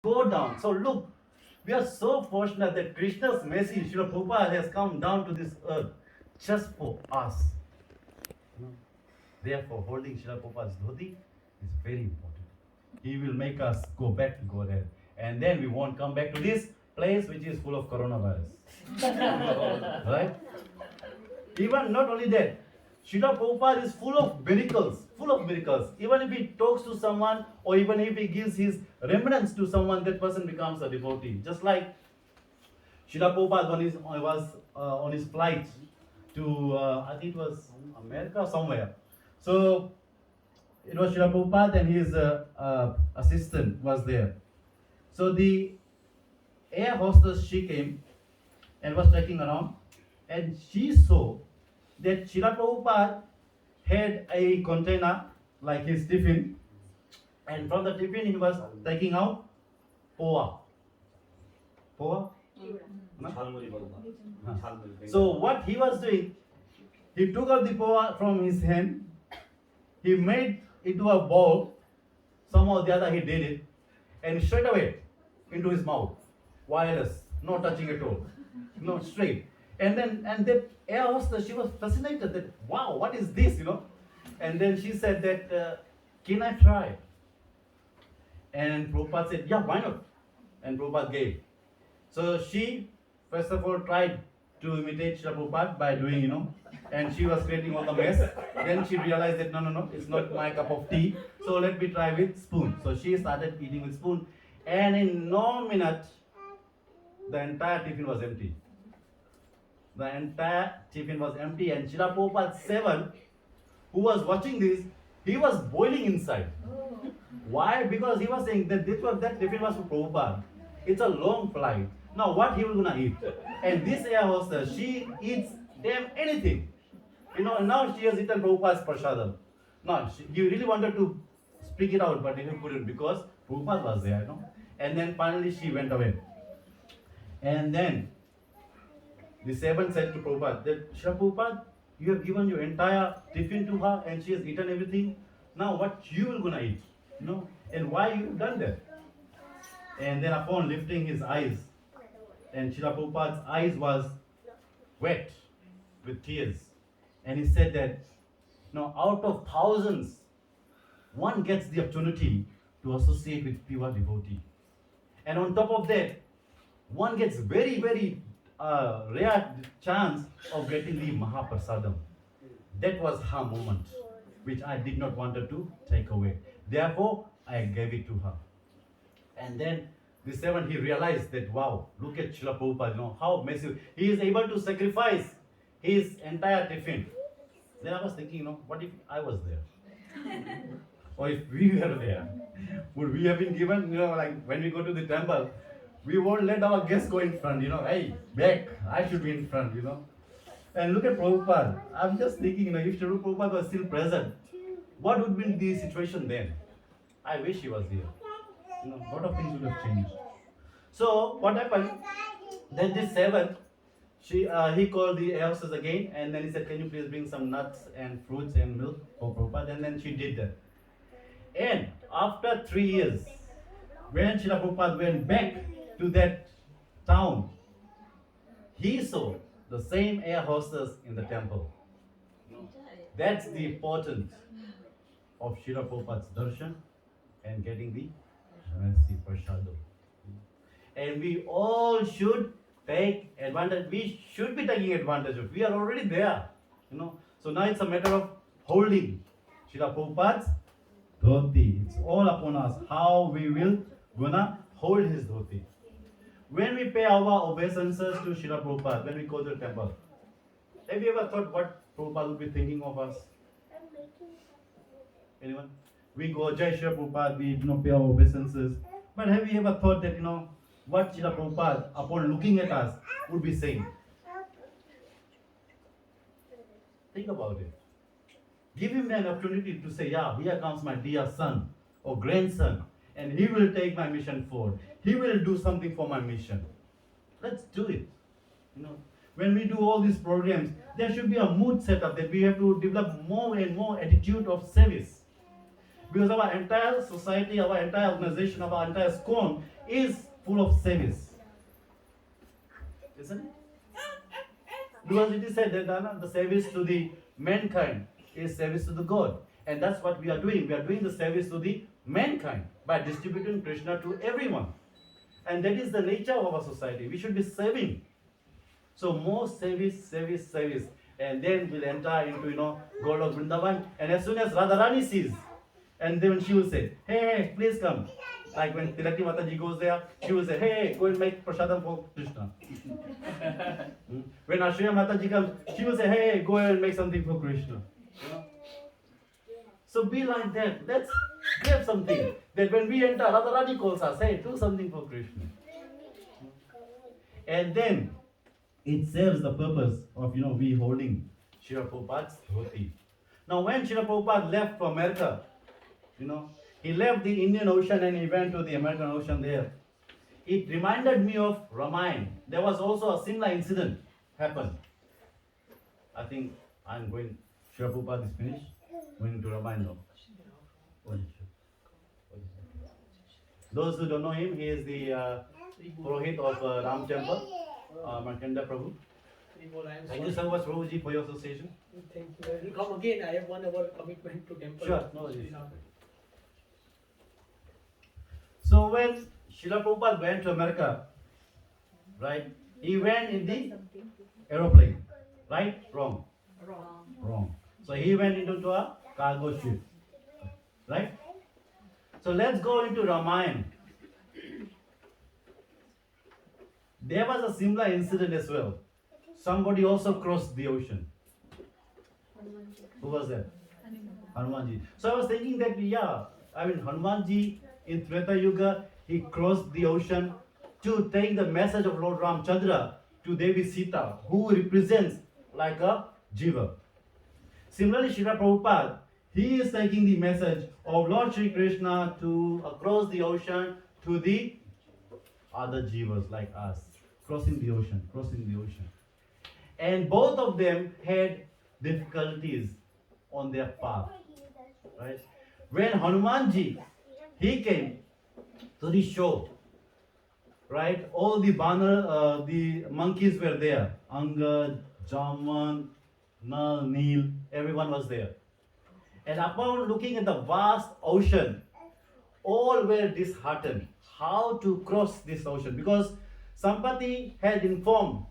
go down. So look, we are so fortunate that Krishna's mercy, Srila Prabhupada, has come down to this earth just for us. You know, therefore, holding Srila Prabhupada's dhoti is very important. He will make us go back to Godhead. And then we won't come back to this place which is full of coronavirus. Right? Even not only that, Srila Prabhupada is full of miracles, full of miracles. Even if he talks to someone or even if he gives his remembrance to someone, that person becomes a devotee. Just like Srila Prabhupada when he was on his flight to, I think it was America or somewhere. So it was Srila Prabhupada and his assistant was there. So the air hostess, she came and was checking around, and she saw that Srila Prabhupada had a container like his tiffin, and from the tiffin he was taking out poa. Poa? No? So what he was doing, he took out the poa from his hand, he made into a ball, somehow or the other he did it, and straight away into his mouth, wireless, no touching at all, no straight. And that air hostess, she was fascinated that wow, what is this, And then she said that can I try? And Prabhupada said, yeah, why not? And Prabhupada gave. So she first of all tried to imitate Srila Prabhupada by doing, and she was creating all the mess. Then she realized that no, it's not my cup of tea. So let me try with spoon. So she started eating with spoon, and in no minute, the entire tiffin was empty. The entire tiffin was empty, and Srila Prabhupada 7, who was watching this, he was boiling inside. Why? Because he was saying that that tiffin was for Prabhupada. It's a long flight. Now what he was gonna eat? And this air hostess, she eats damn anything. Now she has eaten Prabhupada's prasadam. Now he really wanted to speak it out, but he couldn't because Prabhupada was there. And then finally she went away. And then the 7 said to Prabhupada that, Srila Prabhupada, you have given your entire tiffin to her and she has eaten everything. Now what you will gonna eat? And why you done that? And then upon lifting his eyes, and Srila Prabhupada's eyes was wet with tears. And he said that, out of thousands, one gets the opportunity to associate with pure devotee. And on top of that, one gets very, very rare chance of getting the Mahaprasadam. That was her moment, which I did not want her to take away. Therefore, I gave it to her. And then the 7, he realized that, wow, look at Srila Prabhupada, how massive. He is able to sacrifice his entire tiffin. Then I was thinking, what if I was there? Or if we were there? Would we have been given, like when we go to the temple, we won't let our guests go in front, hey, back, I should be in front, And look at Prabhupada. I'm just thinking, if Srila Prabhupada was still present, what would be the situation then? I wish he was here. A lot of things would have changed. So what happened? Then this 7, he called the air hostess again, and then he said, can you please bring some nuts and fruits and milk for Prabhupada? And then she did that. And after 3 years, when Srila Prabhupada went back to that town, he saw the same air hostess in the temple. That's the importance of Srila Prabhupada's darshan and getting the mercy prasadam. And we all should take advantage. We should be taking advantage of it. We are already there. So now it's a matter of holding Srila Prabhupada's dhoti. It's all upon us how we will gonna hold his dhoti. When we pay our obeisances to Srila Prabhupada, when we go to the temple, have you ever thought what Prabhupada would be thinking of us? Anyone? We go Jai Srila Prabhupada, we pay our obeisances. But have you ever thought that what Srila Prabhupada, upon looking at us, would be saying? Think about it. Give him an opportunity to say, yeah, here comes my dear son or grandson, and he will take my mission forward. He will do something for my mission. Let's do it. When we do all these programs, there should be a mood set up that we have to develop more and more attitude of service. Because our entire society, our entire organization, our entire SCON is full of service. Isn't it? Because it is said that the service to the mankind is service to the God. And that's what we are doing. We are doing the service to the mankind by distributing Krishna to everyone. And that is the nature of our society. We should be serving. So more service. And then we'll enter into, God of Vrindavan. And as soon as Radharani sees, and then she will say, hey, please come. Like when Tilakti Mataji goes there, she will say, hey, go and make prasadam for Krishna. When Ashwaya Mataji comes, she will say, hey, go and make something for Krishna. So be like that. Let's give something. That when we enter, Radharani calls us, hey, do something for Krishna. And then it serves the purpose of, we holding Srila Prabhupada's dhoti. Now when Srila Prabhupada left for America, he left the Indian Ocean and he went to the American Ocean there. It reminded me of Ramayana. There was also a similar incident happened. I think I'm going, Srila Prabhupada is finished, going to Ramayana now. Those who don't know him, he is the Purohit of Ram Temple, Markanda Prabhu. Thank you so much, Prabhuji, for your association. Thank you. I will come again. I have 1 hour commitment to temple. Sure, no worries. So when Srila Prabhupada went to America, right, he went in the aeroplane, right? Wrong. So he went into a cargo ship, right? So let's go into Ramayana. There was a similar incident as well. Somebody also crossed the ocean. Who was that? Hanumanji. So I was thinking that, Hanumanji in Treta Yuga, he crossed the ocean to take the message of Lord Ramchandra to Devi Sita, who represents like a jiva. Similarly, Srila Prabhupada, he is taking the message of Lord Shri Krishna to across the ocean to the other jivas like us, crossing the ocean. And both of them had difficulties on their path, right? When Hanumanji, he came to the shore, right? All the Banar, the monkeys were there. Angad, Jaman, Nal, Neel, everyone was there. And upon looking at the vast ocean, all were disheartened how to cross this ocean, because Sampati had informed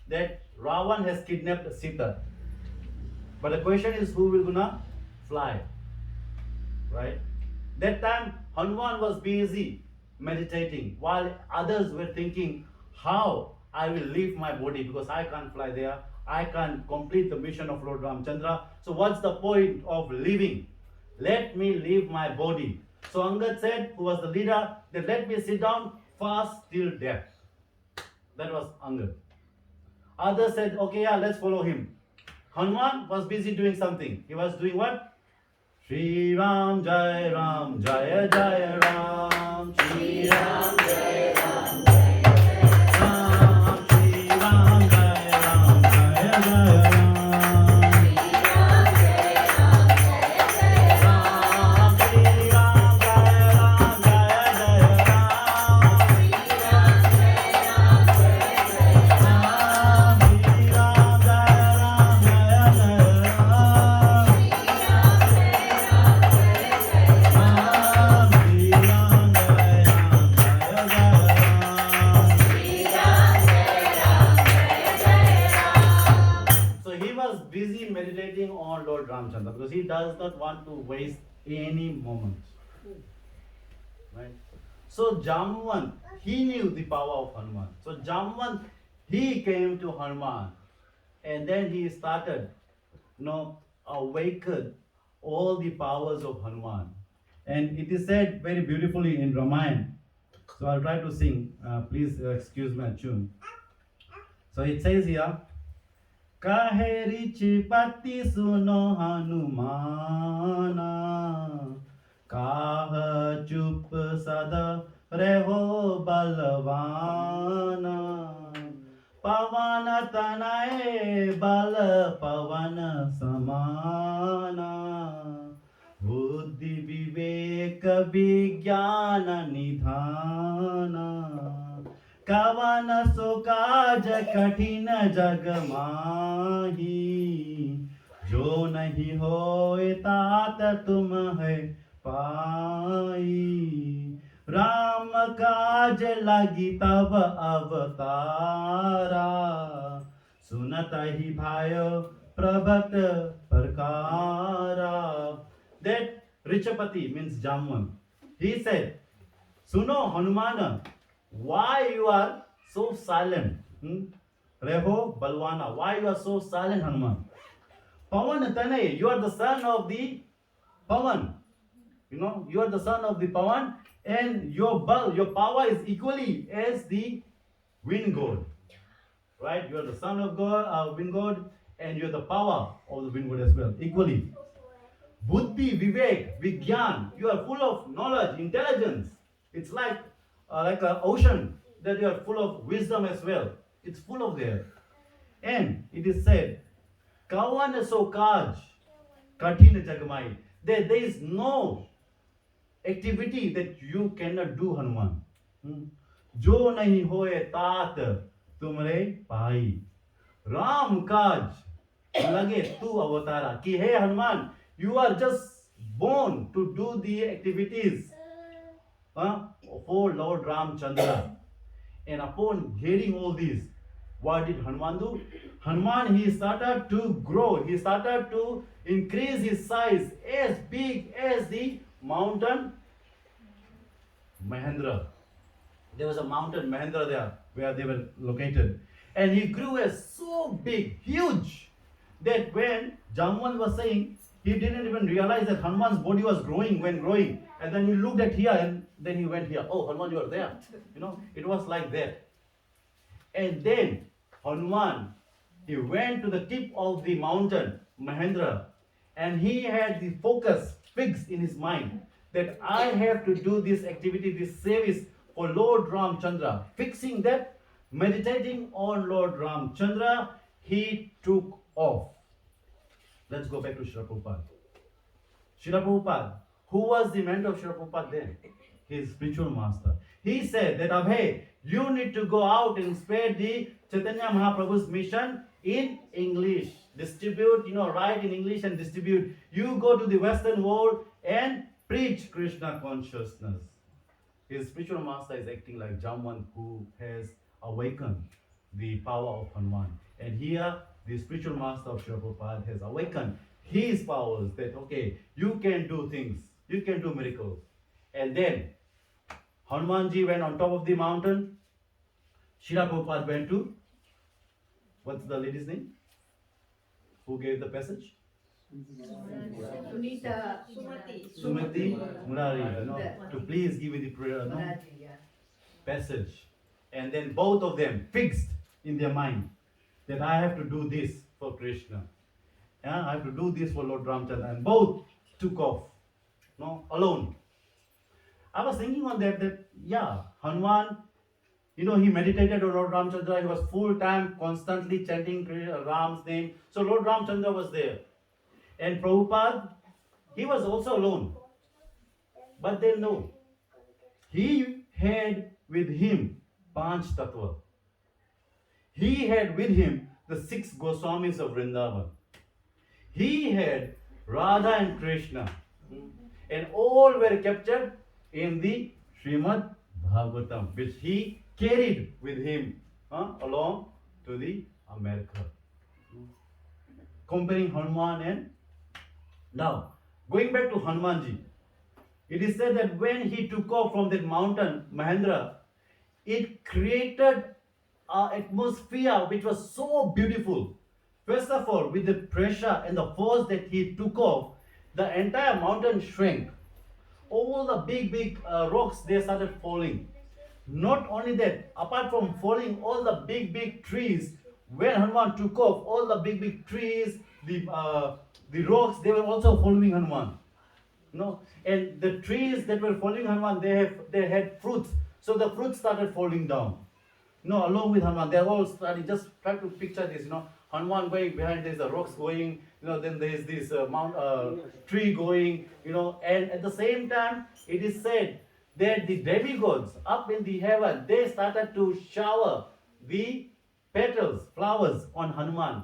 that Ravan has kidnapped Sita. But the question is, who will gonna fly, right? That time Hanuman was busy meditating while others were thinking how I will leave my body, because I can't fly there, I can't complete the mission of Lord Ramchandra. So what's the point of living? Let me leave my body. So Angad said, who was the leader, that let me sit down fast till death. That was Angad. Others said, okay, let's follow him. Hanuman was busy doing something. He was doing what? Shri Ram Jai Ram Jaya Jaya Ram. Shri Ram Jai Ram Jaya Ram. Shri Ram Jai Ram Jaya Jaya Ram. Because he does not want to waste any moment, right? So Jamvan, he knew the power of Hanuman. So Jamvan, he came to Hanuman, and then he started, awakened all the powers of Hanuman. And it is said very beautifully in Ramayana. So I'll try to sing. Please excuse my tune. So it says here, Kahe richi pati suno Hanumana, Kaha chup sada reho balavana, Pavana tanae bala pavana samana, Buddhi viveka vigyana nidhana. कवन सो काज कठिन जग माही जो नहीं होए तात तुम है पाई राम काज लगी तब अवतारा सुनत ही भायो प्रभत प्रकारा. That Richapati means Jamwan. He said, Suno Hanumana, why you are so silent? Reho Balwana, why you are so silent, Hanuman? Pavan Tanay, you are the son of the Pavan. You know, you are the son of the Pavan, and your power is equally as the wind god. Right? You are the son of God, wind god, and you are the power of the wind god as well, equally. Buddhi, Vivek, Vigyan, you are full of knowledge, intelligence. It's like an ocean that you are full of wisdom as well. It's full of there. And it is said, Kavan so kaj, katin jagmai. There is no activity that you cannot do, Hanuman. Jo nahi hoye tat tumre pai. Ram kaj lage tu avatara. Ki hey Hanuman, you are just born to do the activities for Lord Ramchandra. And upon hearing all this, what did Hanuman do? Hanuman, he started to grow. He started to increase his size as big as the mountain Mahendra. There was a mountain Mahendra there where they were located. And he grew as so big, huge, that when Jamwan was saying, he didn't even realize that Hanuman's body was growing when growing. And then he looked at here and then he went here. Oh, Hanuman, you are there. You know, it was like that. And then Hanuman, he went to the tip of the mountain, Mahendra, and he had the focus fixed in his mind that I have to do this activity, this service for Lord Ramchandra. Fixing that, meditating on Lord Ramchandra, he took off. Let's go back to Srila Prabhupada. Srila Prabhupada, who was the mentor of Srila Prabhupada then? His spiritual master. He said that, Abhay, you need to go out and spread the Chaitanya Mahaprabhu's mission in English. Distribute, write in English and distribute. You go to the Western world and preach Krishna consciousness. His spiritual master is acting like Jamwan who has awakened the power of Hanuman. And here, the spiritual master of Srila Prabhupada has awakened his powers that, okay, you can do things, you can do miracles. And then, Hanumanji went on top of the mountain. Srila Prabhupada went to, what's the lady's name? Who gave the passage? Sunita. Sumati Murari, to please give me the prayer, passage. And then both of them fixed in their mind that I have to do this for Krishna. I have to do this for Lord Ramchandra. And both took off, alone. I was thinking on that Hanuman, he meditated on Lord Ramchandra. He was full time, constantly chanting Ram's name. So Lord Ramchandra was there. And Prabhupada, he was also alone. But then no, he had with him Panch Tattva. He had with him the 6 Goswamis of Vrindavan. He had Radha and Krishna. And all were captured in the Srimad Bhagavatam, which he carried with him along to the America. Comparing Hanuman and now, going back to Hanumanji, it is said that when he took off from that mountain, Mahendra, it created an atmosphere which was so beautiful. First of all, with the pressure and the force that he took off, the entire mountain shrank. All the big rocks, they started falling. Not only that, apart from falling, all the big trees, when Hanuman took off, all the big trees, the rocks, they were also following Hanuman. And the trees that were following Hanuman, they had fruits. So the fruits started falling down. Along with Hanuman, they all started, just try to picture this, Hanuman going behind, there's the rocks going, then there's this tree going, and at the same time, it is said that the demigods up in the heaven, they started to shower the petals, flowers on Hanuman.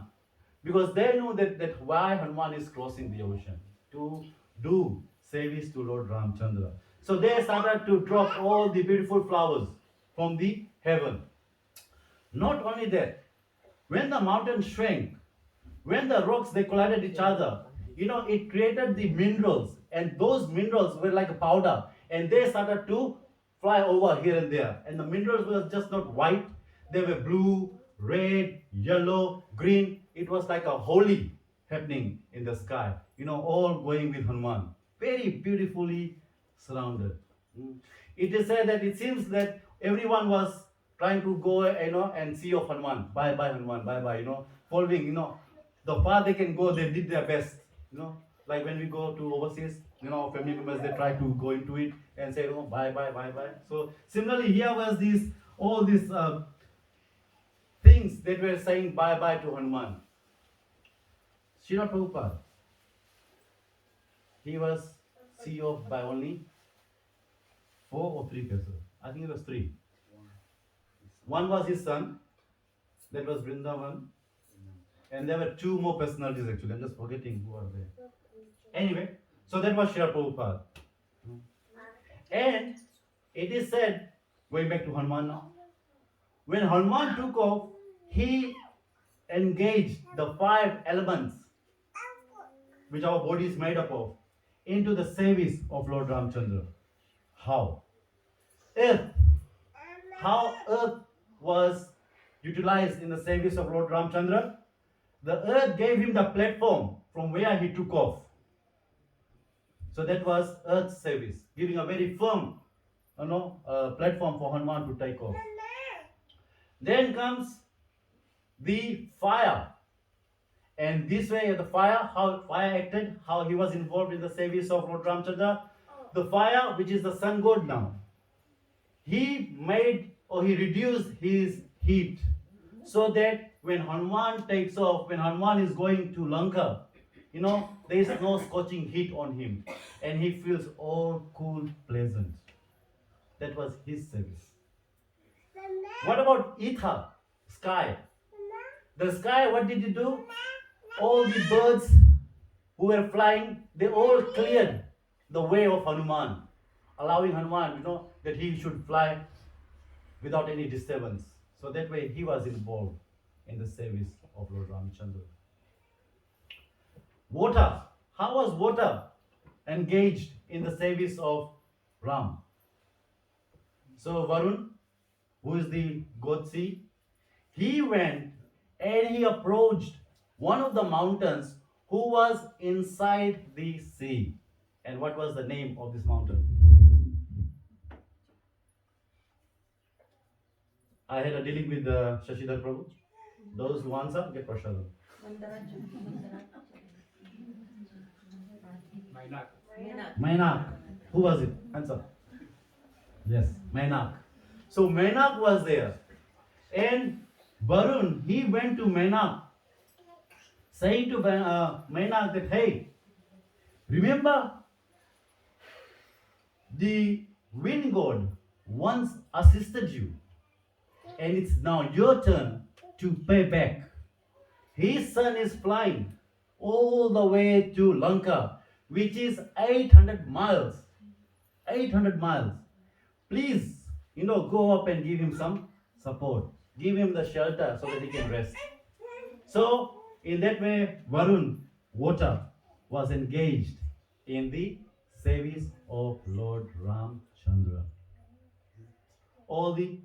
Because they know that why Hanuman is crossing the ocean to do service to Lord Ramchandra. So they started to drop all the beautiful flowers from the heaven. Not only that, when the mountain shrank, when the rocks they collided each other, it created the minerals, and those minerals were like a powder, and they started to fly over here and there. And the minerals were just not white, they were blue, red, yellow, green. It was like a holy happening in the sky, all going with Hanuman. Very beautifully surrounded. Mm. It is said that it seems that everyone was trying to go, and see of Hanuman. Bye bye Hanuman, bye bye, following, the far they can go, they did their best, like when we go to overseas, family members, they try to go into it and say, bye bye bye bye. So similarly, here was these all these things that were saying bye bye to Hanuman. Srila Prabhupada, he was CEO by only 4 or 3 cases. I think it was 3. One was his son, that was Vrindavan, and there were 2 more personalities actually. I'm just forgetting who are there. Anyway, so that was Srila Prabhupada. And it is said, going back to Hanuman now, when Hanuman took off, he engaged the 5 elements which our body is made up of into the service of Lord Ramchandra. How? Earth. How earth was utilized in the service of Lord Ramchandra? The earth gave him the platform from where he took off. So that was earth's service, giving a very firm, platform for Hanuman to take off. Then comes the fire. And this way, the fire, how fire acted, how he was involved in the service of Lord Ramchandra. The fire, which is the sun god now, he made or he reduced his heat so that when Hanuman takes off, when Hanuman is going to Lanka, there is no scorching heat on him, and he feels all cool, pleasant. That was his service. What about ether, sky? The sky, what did it do? All the birds who were flying, they all cleared the way of Hanuman, allowing Hanuman, that he should fly without any disturbance. So that way he was involved in the service of Lord Ramchandra. Water. How was water engaged in the service of Ram? So Varun, who is the god sea, he went and he approached one of the mountains who was inside the sea. And what was the name of this mountain? I had a dealing with Shashidhar Prabhu. Those who answer get prashadam. Mainak. Who was it? Answer. Yes, Mainak. So Mainak was there. And Varun, he went to Mainak, saying to Mainak that, hey, remember the wind god once assisted you, and it's now your turn to pay back. His son is flying all the way to Lanka, which is 800 miles. 800 miles. Please, go up and give him some support. Give him the shelter so that he can rest. So, in that way, Varun, water, was engaged in the service of Lord Ramchandra.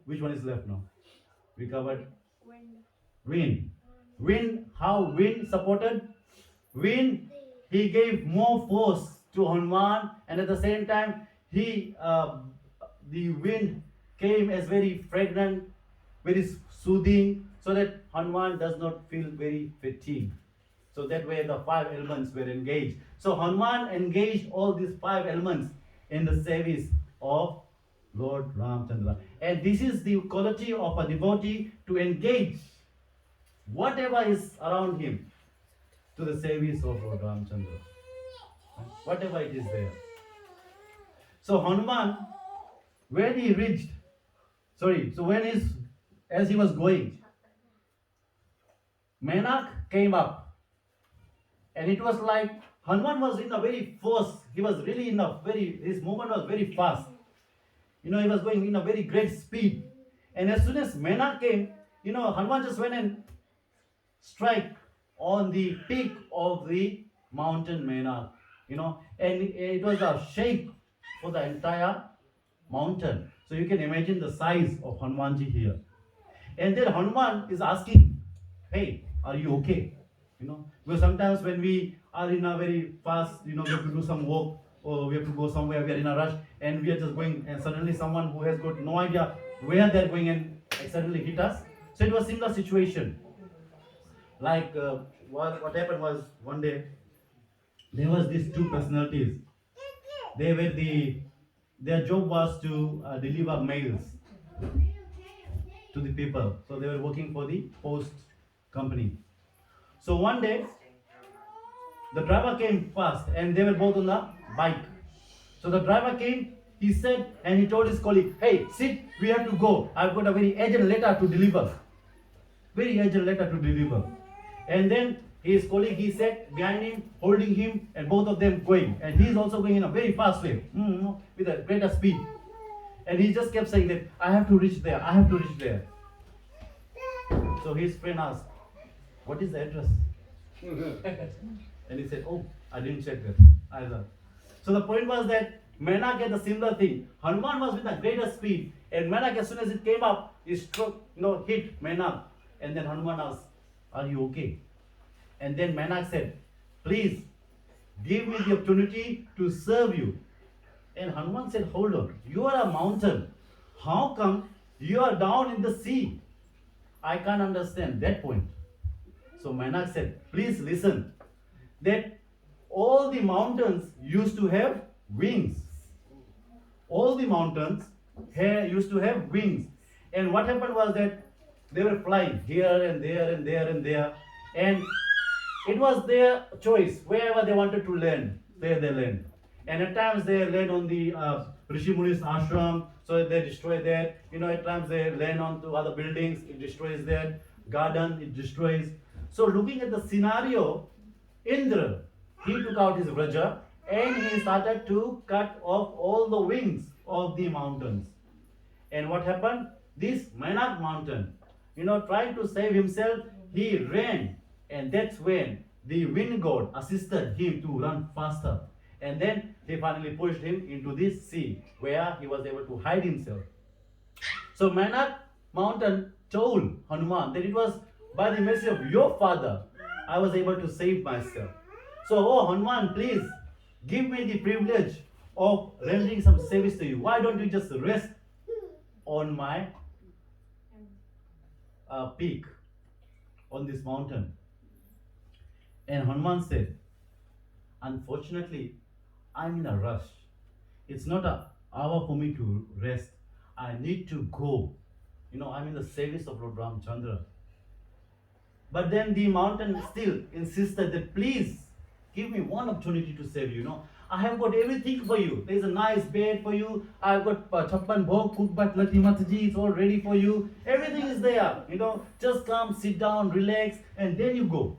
Which one is left now? We covered wind. Wind, how wind supported? Wind, he gave more force to Hanuman, and at the same time, the wind came as very fragrant, very soothing, so that Hanuman does not feel very fatigued. So that way the 5 elements were engaged. So Hanuman engaged all these 5 elements in the service of Lord Ramchandra. And this is the quality of a devotee, to engage whatever is around him to the service of Lord Ramchandra. Whatever it is there. So Hanuman, when he reached, so as he was going, Menak came up, and it was like Hanuman was in a very force. He was really in a his movement was very fast. He was going in a very great speed. And as soon as Menak came, Hanuman just went and strike on the peak of the mountain Menak. And it was a shake for the entire mountain. So you can imagine the size of Hanumanji here. And then Hanuman is asking, hey, are you okay? Because sometimes when we are in a very fast, we have to do some work or we have to go somewhere, we are in a rush and we are just going, and suddenly someone who has got no idea where they're going and suddenly hit us. So it was similar situation. Like what happened was one day there was these two personalities. Their job was to deliver mails to the people. So they were working for the post company. So one day the driver came fast and they were both on the bike. So the driver came, he said, and he told his colleague, hey, sit, we have to go. I've got a very urgent letter to deliver. Very urgent letter to deliver. And then his colleague, he sat behind him, holding him, and both of them going. And he's also going in a very fast way, with a greater speed. And he just kept saying that, I have to reach there, I have to reach there. So his friend asked, what is the address? And he said, oh, I didn't check that either. So the point was that Menak had the similar thing. Hanuman was with a greater speed, and Menak, as soon as it came up, he struck, hit Menak. And then Hanuman asked, are you okay? And then Menak said, please, give me the opportunity to serve you. And Hanuman said, hold on, you are a mountain. How come you are down in the sea? I can't understand that point. So Menak said, please listen, that all the mountains used to have wings. All the mountains here used to have wings. And what happened was that they were flying here and there and there and there. And it was their choice. Wherever they wanted to land, there they land. And at times they land on the Rishi Muni's ashram, so they destroy that. At times they land onto other buildings, it destroys that. Garden, it destroys. So looking at the scenario, Indra, he took out his Vraja and he started to cut off all the wings of the mountains. And what happened? This Menak mountain, trying to save himself, he ran. And that's when the wind god assisted him to run faster. And then he finally pushed him into this sea where he was able to hide himself. So Menak mountain told Hanuman that it was by the mercy of your father I was able to save myself. So, oh Hanuman, please give me the privilege of rendering some service to you. Why don't you just rest on my peak on this mountain? And Hanuman said, unfortunately, I'm in a rush. It's not an hour for me to rest. I need to go. I'm in the service of Lord Ramchandra. But then the mountain still insisted that please give me one opportunity to save you. I have got everything for you. There's a nice bed for you. I've got chappan bhog cooked by Lati Mataji. It's all ready for you. Everything is there. Just come, sit down, relax, and then you go.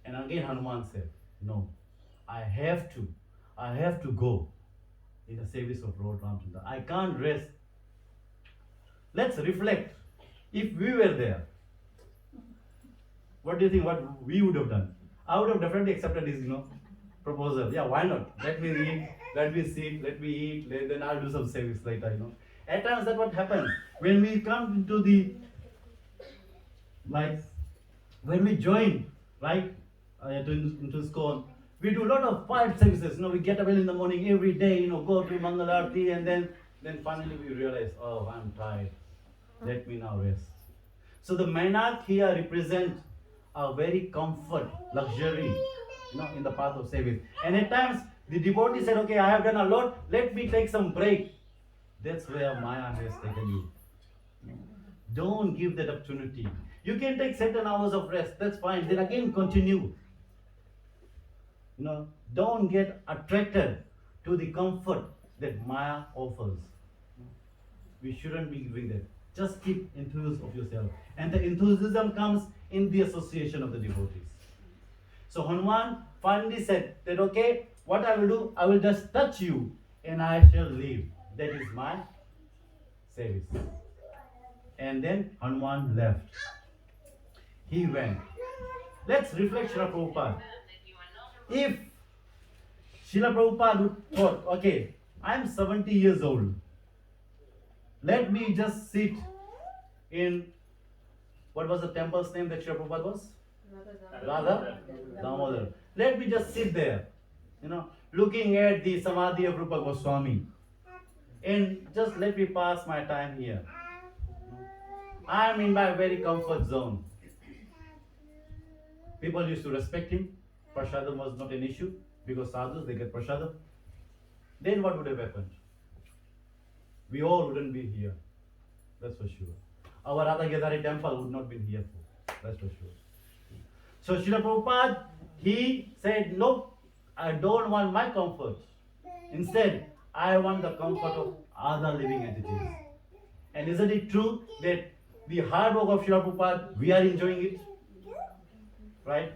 And again Hanuman said, no, I have to go in the service of Lord Ramchandra. I can't rest. Let's reflect. If we were there, what do you think what we would have done? I would have definitely accepted his, proposal. Yeah, why not? Let me read, let me sit, let me eat, then I'll do some service later, At times that's what happens. When we come into when we join, right, into ISKCON, we do a lot of 5 services. We get up in the morning every day, go to Mangal Aarti, and then finally we realize, oh, I'm tired. Let me now rest. So the Menak here represents a very comfort, luxury, in the path of service. And at times, the devotee said, okay, I have done a lot, let me take some break. That's where Maya has taken you. Don't give that opportunity. You can take certain hours of rest, that's fine, then again continue. Don't get attracted to the comfort that Maya offers. We shouldn't be doing that. Just keep enthused of yourself. And the enthusiasm comes in the association of the devotees. So Hanuman finally said that, okay, what I will do, I will just touch you and I shall live. That is my service. And then Hanuman left. He went. Let's reflect Srila Prabhupada. If Srila Prabhupada would thought, okay, I'm 70 years old. Let me just sit in, what was the temple's name that Srila Prabhupada was? Radha Damodar. Let me just sit there, looking at the Samadhi of Rupa Goswami. And just let me pass my time here. I am in my very comfort zone. People used to respect him. Prasadam was not an issue because sadhus, they get prasadam. Then what would have happened? We all wouldn't be here. That's for sure. Our Radha Gedari temple would not be here for. That's for sure. So Srila Prabhupada, he said, no, I don't want my comfort. Instead, I want the comfort of other living entities. And isn't it true that the hard work of Srila Prabhupada, we are enjoying it? Right?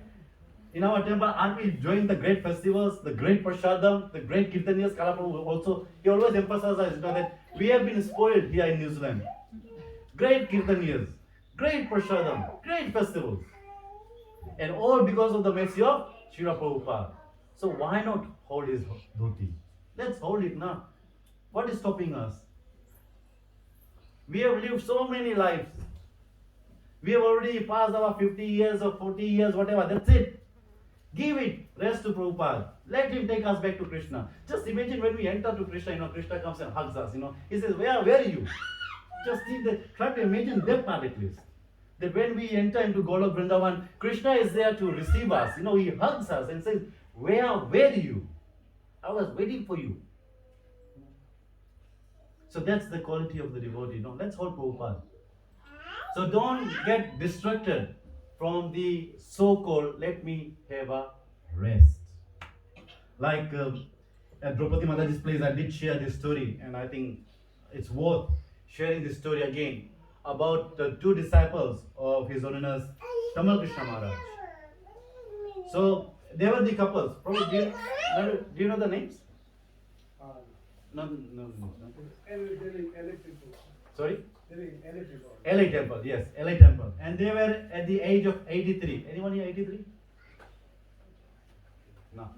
In our temple, aren't we enjoying the great festivals, the great prasadam, the great kirtaniyas? Kala Prabhu also, he always emphasizes that we have been spoiled here in New Zealand. Great kirtaniyas, great prasadam, great festivals. And all because of the mercy of Srila Prabhupada. So why not hold his dhoti? Let's hold it now. What is stopping us? We have lived so many lives. We have already passed our 50 years or 40 years, whatever. That's it. Give it rest to Prabhupada. Let him take us back to Krishna. Just imagine when we enter to Krishna, Krishna comes and hugs us, He says, where are you? Just try to imagine that part at least. That when we enter into Golok Vrindavan, Krishna is there to receive us. He hugs us and says, where are you? I was waiting for you. So that's the quality of the devotee. Let's hold Prabhupada. So don't get distracted from the so-called, let me have a rest. Like at Draupadi Mataji's place, I did share this story, and I think it's worth sharing this story again about the two disciples of His Holiness Tamal Krishna Maharaj. So they were the couples. Probably, do you know the names? No. Sorry? LA Temple, yes, LA Temple. And they were at the age of 83. Anyone here 83? No.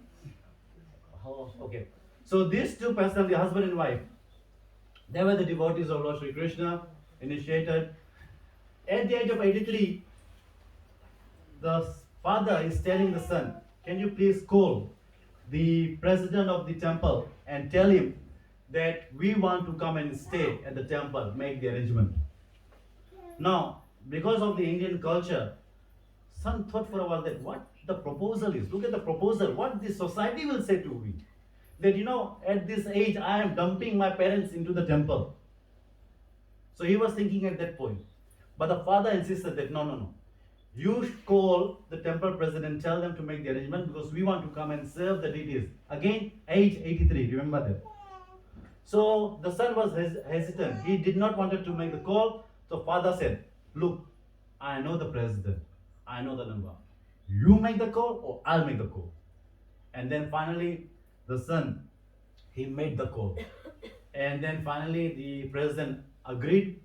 Oh, okay. So these two persons, the husband and wife, they were the devotees of Lord Sri Krishna, initiated. At the age of 83, the father is telling the son, can you please call the president of the temple and tell him that we want to come and stay at the temple, make the arrangement. Now, because of the Indian culture, son thought for a while that what the proposal is. Look at the proposal, what the society will say to me. That at this age I am dumping my parents into the temple. So he was thinking at that point. But the father insisted that no. You should call the temple president, tell them to make the arrangement because we want to come and serve the deities. Again, age 83, remember that. So the son was hesitant. He did not want to make the call. So father said, look, I know the president. I know the number. You make the call or I'll make the call. And then finally, the son, he made the call. And then finally, the president agreed.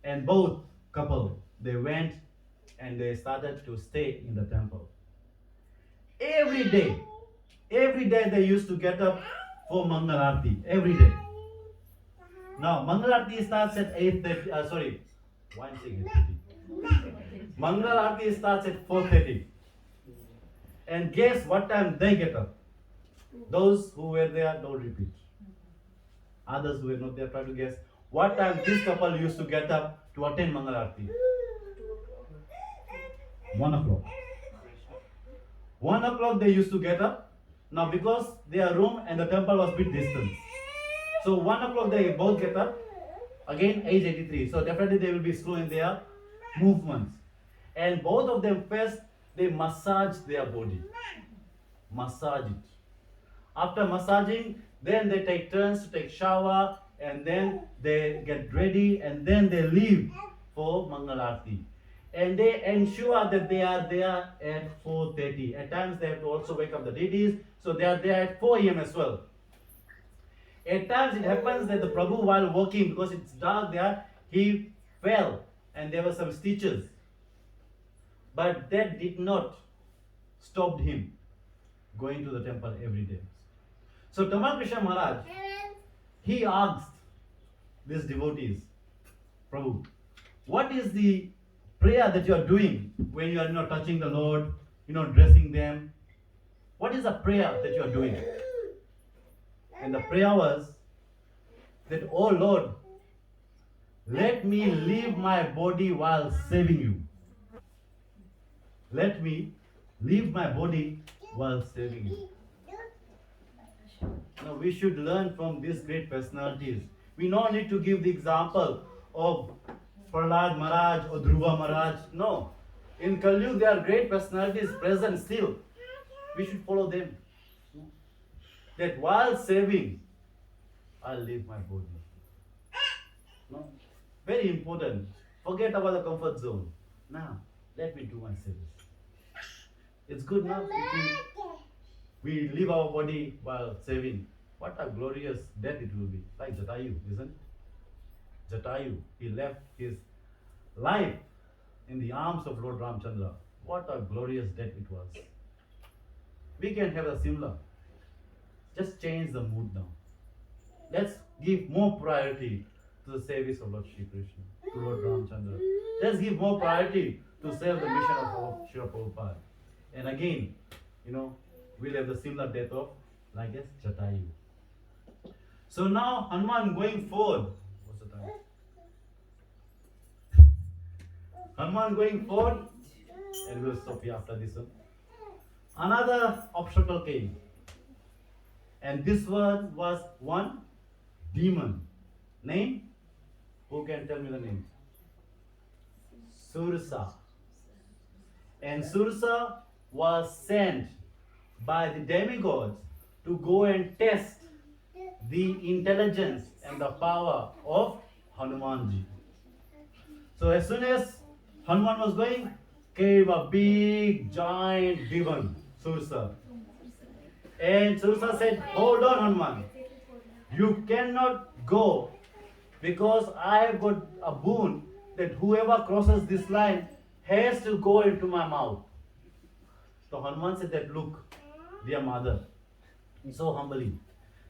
And both couple, they went and they started to stay in the temple. Every day they used to get up for Mangal Aarti. Every day. Now, Mangal Aarti starts at 8:30. Why am I saying 8:30? Mangal Aarti starts at 4:30. And guess what time they get up? Those who were there, don't repeat. Others who were not there, try to guess. What time this couple used to get up to attend Mangal Aarti? 1 o'clock. 1 o'clock they used to get up. Now because their room and the temple was bit distance. So 1 o'clock they both get up. Again age 83. So definitely they will be slow in their movements. And both of them first they massage their body. Massage it. After massaging, then they take turns to take shower, and then they get ready, and then they leave for Mangal Aarti. And they ensure that they are there at 4:30. At times they have to also wake up the deities, so they are there at 4 a.m. as well. At times it happens that the Prabhu, while walking, because it's dark there, he fell and there were some stitches. But that did not stop him going to the temple every day. So Tamal Krishna Maharaj, he asked these devotees, Prabhu, what is the prayer that you are doing when you are touching the Lord, dressing them? What is the prayer that you are doing? And the prayer was that, oh Lord, let me leave my body while saving you. Let me leave my body while saving you. Now we should learn from these great personalities. We don't need to give the example of Prahlad Maharaj or Dhruva Maharaj. No. In Kali Yuga there are great personalities present still. We should follow them. That while saving, I'll leave my body. No? Very important. Forget about the comfort zone. Now, let me do my service. It's good now if we leave our body while saving. What a glorious death it will be. Like Jatayu, isn't it? Jatayu, he left his life in the arms of Lord Ramchandra. What a glorious death it was. We can have a similar. Just change the mood now. Let's give more priority to the service of Lord Shri Krishna, to Lord Ramchandra. Let's give more priority to serve the mission of Srila Prabhupada. And again, we'll have the similar death of, I guess, Jatayu. So now, Hanuman going forward. What's the time? Hanuman going forward, and we'll stop here after this one. Another obstacle came. And this one was one demon. Name? Who can tell me the name? Sursa. And Sursa was sent by the demigods to go and test the intelligence and the power of Hanumanji. So as soon as Hanuman was going, came a big giant demon, Sursa. And Sursa said, hold on Hanuman, you cannot go because I have got a boon that whoever crosses this line has to go into my mouth. So Hanuman said that, look, dear mother, so humbly,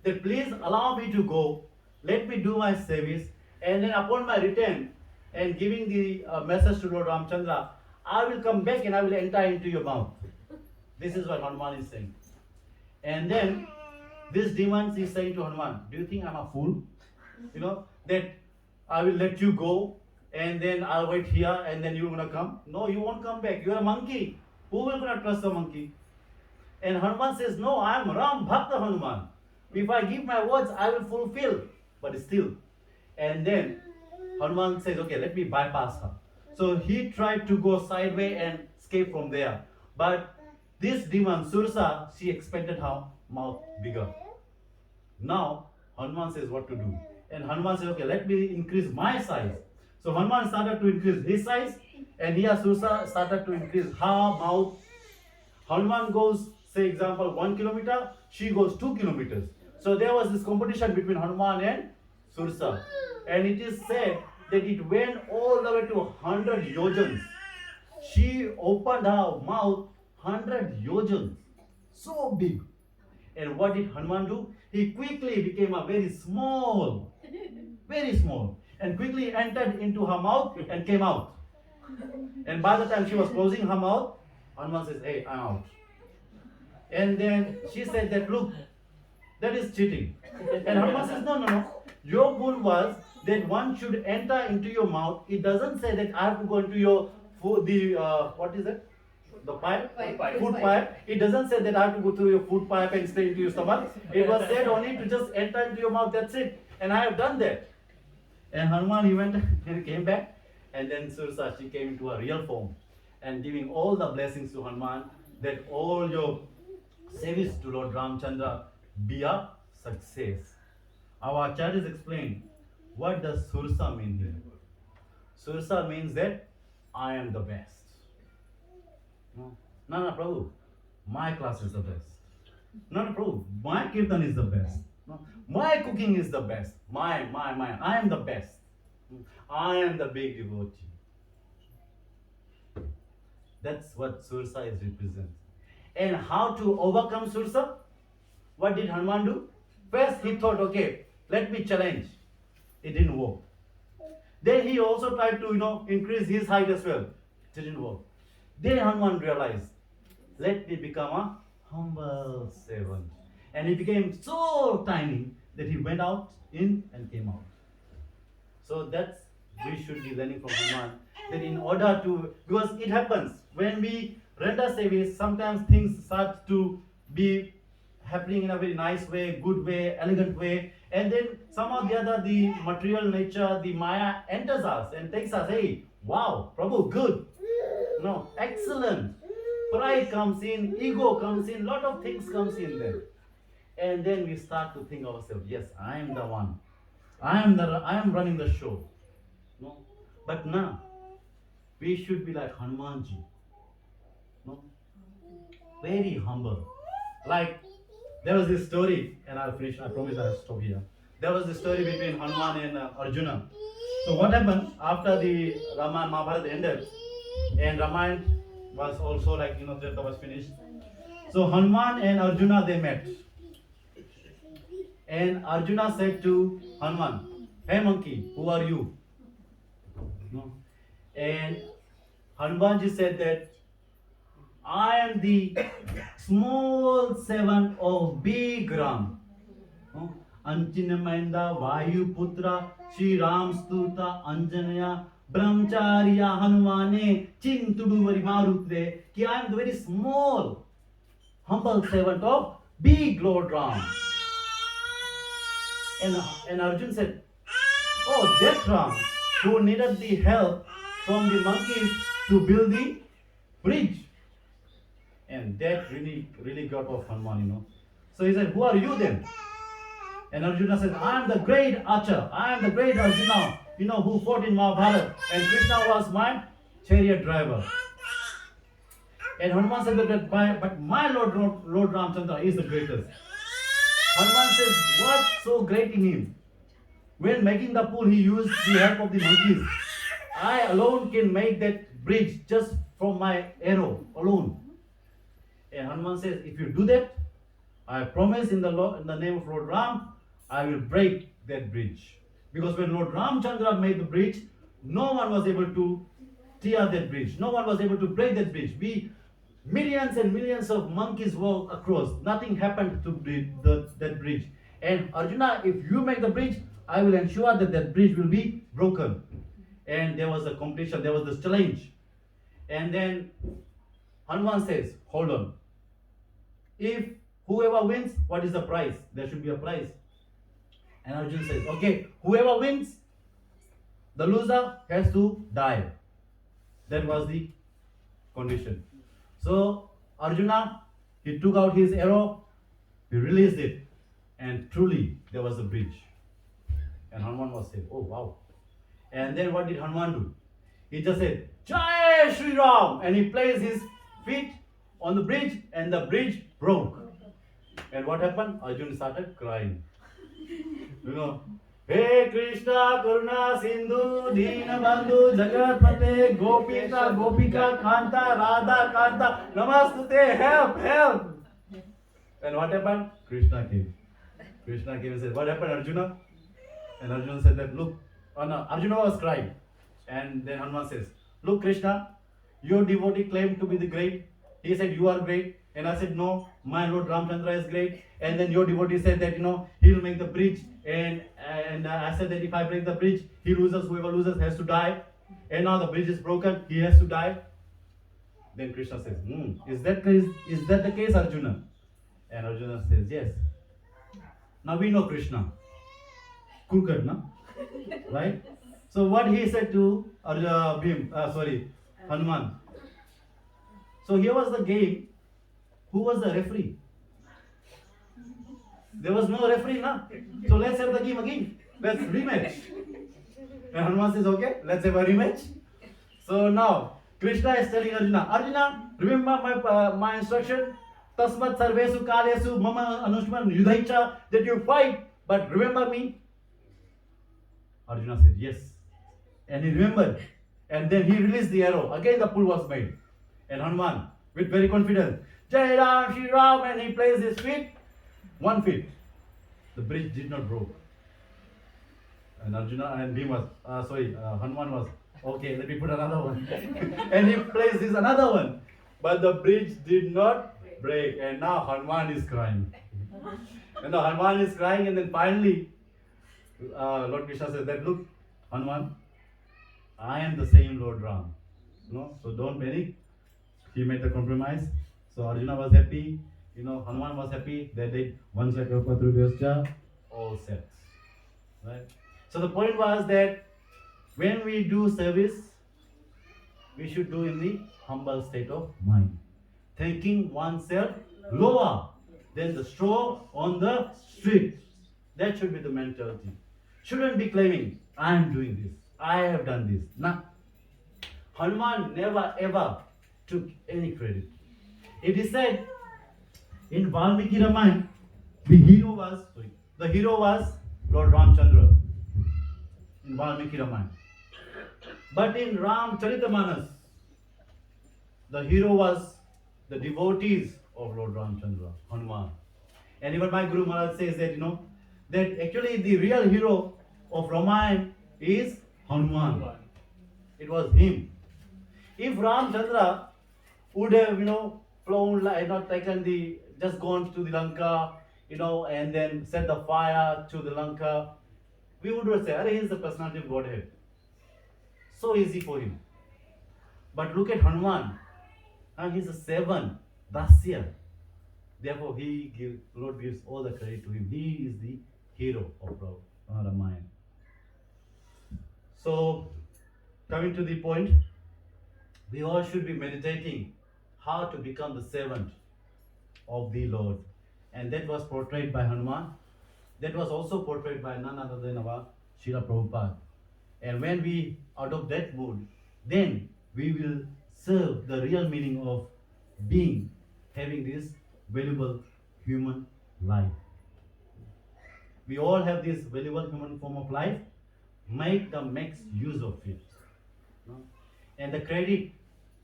that please allow me to go, let me do my service, and then upon my return and giving the message to Lord Ramchandra, I will come back and I will enter into your mouth. This is what Hanuman is saying. And then this demon is saying to Hanuman, do you think I'm a fool? That I will let you go and then I'll wait here and then you're going to come? No, you won't come back. You're a monkey. Who will going to trust a monkey? And Hanuman says, no, I am Ram Bhakta Hanuman. If I give my words, I will fulfill. But still. And then Hanuman says, okay, let me bypass her. So he tried to go sideways and escape from there. But this demon, Sursa, she expanded her mouth bigger. Now, Hanuman says what to do. And Hanuman says, okay, let me increase my size. So Hanuman started to increase his size. And here Sursa started to increase her mouth. Hanuman goes, say example, 1 kilometer. She goes 2 kilometers. So there was this competition between Hanuman and Sursa. And it is said that it went all the way to 100 yojans. She opened her mouth 100 yojans. So big. And what did Hanuman do? He quickly became a very small, and quickly entered into her mouth and came out. And by the time she was closing her mouth, Hanuman says, hey, I'm out. And then she said that, look, that is cheating. And Hanuman says, no. Your boon was that one should enter into your mouth. It doesn't say that I have to go into your food, what is it? The pipe? Food pipe. It doesn't say that I have to go through your food pipe and stay into your stomach. It was said only to just enter into your mouth. That's it. And I have done that. And Hanuman, he went and came back. And then Sursa, she came into her real form. And giving all the blessings to Hanuman, that all your service to Lord Ramchandra be a success. Our acharyas explain what does Sursa mean here. Sursa means that I am the best. No, no, Prabhu, my class is the best. No, Prabhu, my kirtan is the best. No, my cooking is the best. My, I am the best. I am the big devotee. That's what Sursa is represent. And how to overcome Sursa? What did Hanuman do? First he thought, okay, let me challenge. It didn't work. Then he also tried to, increase his height as well. It didn't work. Then Hanuman realized, let me become a humble servant. And he became so tiny that he went out, in and came out. So that's, we should be learning from Hanuman. That in order to, because it happens, when we render service, sometimes things start to be happening in a very nice way, good way, elegant way, and then somehow the other, the material nature, the Maya enters us and takes us, hey, wow, Prabhu, good. No, excellent. Pride comes in, ego comes in, lot of things comes in there. And then we start to think ourselves, yes, I am the one. I am running the show. No? But now, we should be like Hanumanji. No? Very humble. Like, there was this story, and I'll finish, I promise I'll stop here. There was this story between Hanuman and Arjuna. So what happened after the Ramayana Mahabharata ended, and Ramayana was also like, Treta was finished. So Hanuman and Arjuna, they met. And Arjuna said to Hanuman, hey monkey, who are you? No. And Hanumanji said that I am the small servant of big Ram. Anchinaminda Vayu Putra Shri Ram Stuta Anjanaya Brahmacharya Hanumane Chintudu Varimarutre. Ki I am the very small, humble servant of big Lord Ram. And Arjun said, oh, that Ram who needed the help from the monkeys to build the bridge. And that really got off Hanuman, So he said, who are you then? And Arjuna said, I am the great archer. I am the great Arjuna, who fought in Mahabharata. And Krishna was my chariot driver. And Hanuman said but my Lord Ramchandra is the greatest. Hanuman says, what's so great in him? When making the pool, he used the help of the monkeys. I alone can make that bridge just from my arrow alone. And Hanuman says, if you do that, I promise in the name of Lord Ram, I will break that bridge. Because when Lord Ramchandra made the bridge, no one was able to tear that bridge. No one was able to break that bridge. Millions and millions of monkeys walked across. Nothing happened to that bridge. And Arjuna, if you make the bridge, I will ensure that bridge will be broken. And there was a competition, there was this challenge. And then Hanuman says, hold on. If whoever wins, what is the prize? There should be a prize. And Arjuna says, okay, whoever wins, the loser has to die. That was the condition. So Arjuna, he took out his arrow, he released it, and truly there was a bridge. And Hanuman was saying, oh wow. And then what did Hanuman do? He just said, Jai Shri Ram, and he placed his feet on the bridge, and the bridge broke. And what happened? Arjuna started crying. Hey Krishna, Karuna, Sindhu, Dina Bandhu, Jagat Pate, Gopika, Gopika, Kanta, Radha, Kanta, Namastute, help. And what happened? Krishna came. Krishna came and said, what happened, Arjuna? And Arjuna said that, look, Arjuna was crying. And then Hanuman says, look Krishna, your devotee claimed to be the great. He said, you are great. And I said, no, my Lord Ramchandra is great. And then your devotee said that, he'll make the bridge. And I said that if I break the bridge, he loses, whoever loses has to die. And now the bridge is broken, he has to die. Then Krishna says, is that the case, Arjuna? And Arjuna says, yes. Now we know Krishna. Crooked, no? Right? So what he said to Hanuman. So here was the game. Who was the referee? There was no referee now. So let's have the game again. Let's rematch. And Hanuman says, okay, let's have a rematch. So now Krishna is telling Arjuna, Arjuna, remember my instruction? Tasmat sarvesu kalesu mama anushman yudhaicha, that you fight, but remember me. Arjuna said, yes. And he remembered. And then he released the arrow. Again the pull was made. And Hanuman, with very confidence, Jai Ram, Shri Ram, and he placed his feet, 1 feet. The bridge did not broke. And Arjuna and Hanuman was, okay, let me put another one. And he placed this another one. But the bridge did not break. And now Hanuman is crying. And now Hanuman is crying, and then finally, Lord Krishna says that, look, Hanuman, I am the same Lord Ram. No? So don't panic. He made the compromise. So Arjuna was happy. Hanuman was happy. They did one Chakrapatrubhyascha, all set. Right? So the point was that when we do service, we should do in the humble state of mind, thinking oneself lower than the straw on the street. That should be the mentality. Shouldn't be claiming, I am doing this, I have done this. Nah. Hanuman never ever took any credit. It is said in Valmiki Ramayana, the hero was Lord Ramchandra in Valmiki Ramayana. But in Ramcharitamanas, the hero was the devotees of Lord Ramchandra, Hanuman. And even my Guru Maharaj says that, that actually the real hero of Ramayana is Hanuman. It was him. If Ramchandra would have, flown, not taken just gone to the Lanka, and then set the fire to the Lanka, we would say, he is the personality of Godhead. So easy for him. But look at Hanuman. And he's a 7, Dasya. Therefore, Lord gives all the credit to him. He is the hero of Ramayana. So, coming to the point, we all should be meditating how to become the servant of the Lord. And that was portrayed by Hanuman. That was also portrayed by none other than our Srila Prabhupada. And when we adopt that mood, then we will serve the real meaning of being, having this valuable human life. We all have this valuable human form of life. Make the max use of it. And the credit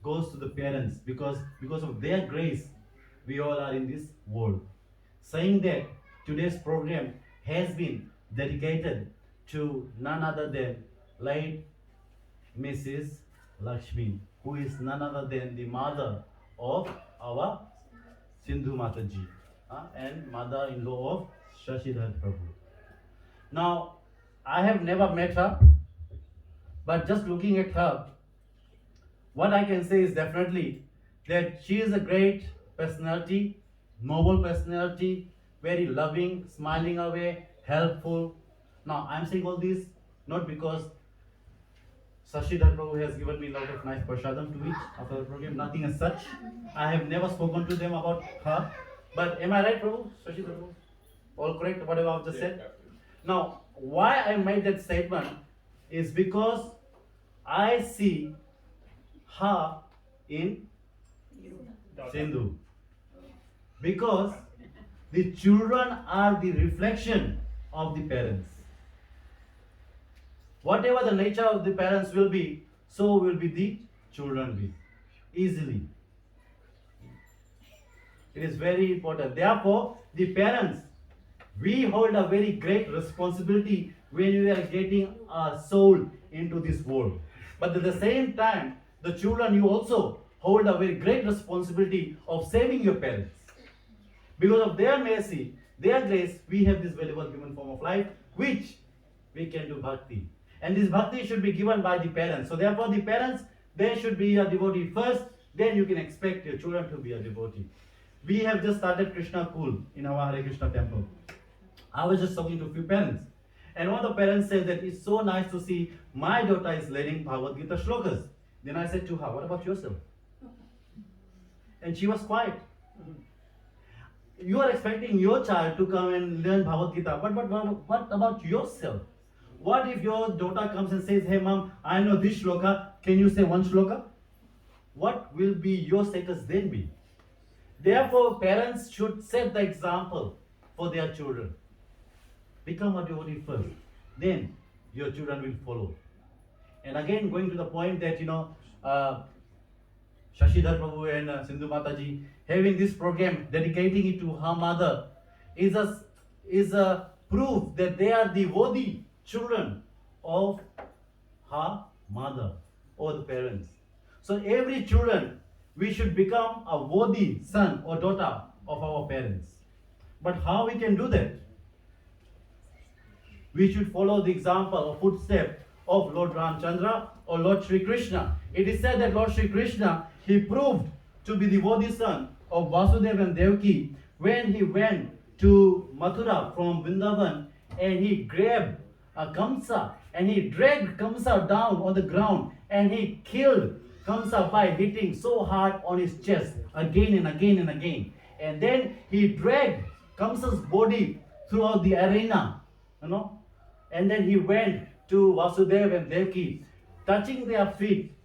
goes to the parents because of their grace, we all are in this world. Saying that today's program has been dedicated to none other than late Mrs. Lakshmi, who is none other than the mother of our Sindhu Mataji and mother-in-law of Shashidhar Prabhu. Now, I have never met her, but just looking at her, what I can say is definitely that she is a great personality, noble personality, very loving, smiling away, helpful. Now, I'm saying all this not because Shashidhar Prabhu has given me a lot of nice prasadam to eat after the program, nothing as such. I have never spoken to them about her. But am I right, Prabhu? Shashidhar Prabhu? All correct, whatever I've just said? Now, why I made that statement is because I see her in Sindhu. Because the children are the reflection of the parents. Whatever the nature of the parents will be, so will be the children be. Easily. It is very important. Therefore, the parents, we hold a very great responsibility when we are getting a soul into this world. But at the same time, the children, you also hold a very great responsibility of saving your parents. Because of their mercy, their grace, we have this valuable human form of life, which we can do bhakti. And this bhakti should be given by the parents. So therefore, the parents, they should be a devotee first, then you can expect your children to be a devotee. We have just started Krishna Kul in our Hare Krishna temple. I was just talking to a few parents. And one of the parents said that it's so nice to see my daughter is learning Bhagavad Gita shlokas. Then I said to her, what about yourself? And she was quiet. you are expecting your child to come and learn Bhagavad Gita, but what about yourself? What if your daughter comes and says, "Hey mom, I know this shloka, can you say one shloka?" What will be your status then be? Therefore, parents should set the example for their children. Become a devotee first, then your children will follow. And again, going to the point that, Shashidhar Prabhu and Sindhu Mataji having this program, dedicating it to her mother, is a proof that they are the worthy children of her mother or the parents. So every children, we should become a worthy son or daughter of our parents. But how we can do that? We should follow the example or footstep of Lord Ramchandra or Lord Sri Krishna. It is said that Lord Sri Krishna, he proved to be the worthy son of Vasudeva and Devaki when he went to Mathura from Vrindavan and he grabbed a Kamsa and he dragged Kamsa down on the ground and he killed Kamsa by hitting so hard on his chest again and again and again. And then he dragged Kamsa's body throughout the arena, and then he went to Vasudeva and Devaki, touching their feet,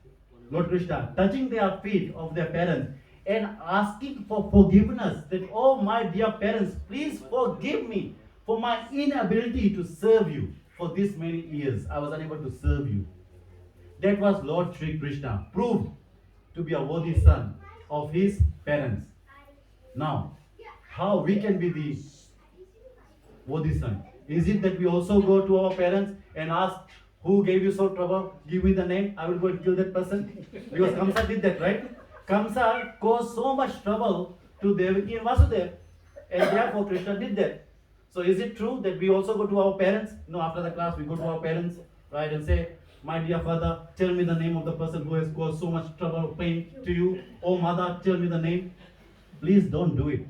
Lord Krishna, touching their feet of their parents and asking for forgiveness that, "Oh, my dear parents, please forgive me for my inability to serve you for this many years. I was unable to serve you." That was Lord Sri Krishna, proved to be a worthy son of his parents. Now, how we can be the worthy son? Is it that we also go to our parents and ask, "Who gave you so trouble? Give me the name. I will go and kill that person." Because Kamsa did that, right? Kamsa caused so much trouble to Devaki and Vasudeva, and therefore Krishna did that. So is it true that we also go to our parents? No, after the class we go to our parents, right, and say, "My dear father, tell me the name of the person who has caused so much trouble, pain to you. Oh mother, tell me the name." Please don't do it.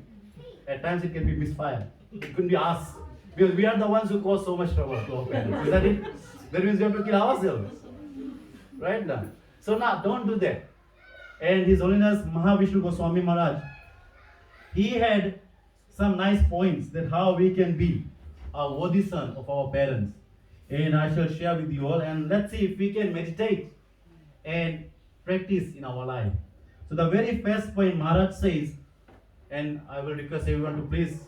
At times it can be misfire. It could be us. Because we are the ones who cause so much trouble to our parents. Is that it? That means we have to kill ourselves. Right now. So now, don't do that. And His Holiness Mahavishnu Goswami Maharaj, he had some nice points that how we can be a worthy son of our parents. And I shall share with you all. And let's see if we can meditate and practice in our life. So the very first point Maharaj says, and I will request everyone to please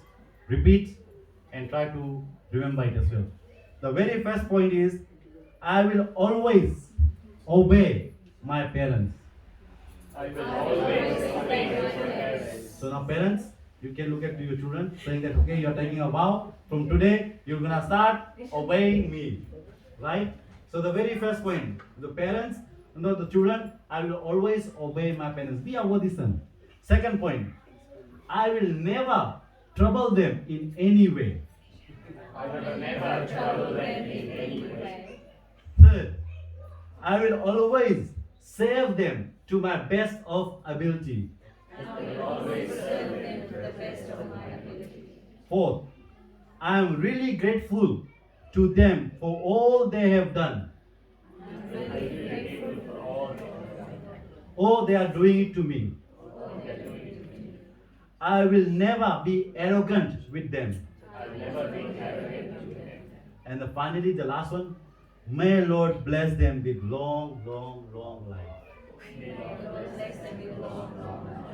repeat and try to remember it as well. The very first point is, I will always obey my parents. I will always obey my parents. So now parents, you can look at your children saying that, okay, you're taking a vow. From today, you're going to start obeying me. Right? So the very first point, the parents, the children, I will always obey my parents. Be a worthy son. Second point, I will never trouble them in any way. I will never trouble them in any way. Third, I will always serve them to my best of ability. I will always serve them to the best of my ability. Fourth, I am really grateful to them for all they have done. I am really grateful for all they have done. Oh, they are doing it to me. All they are doing to me. I will never be arrogant with them. I will never be arrogant to them. And finally, the last one, may Lord bless them with long, long, long life. May Lord bless them with long, long life.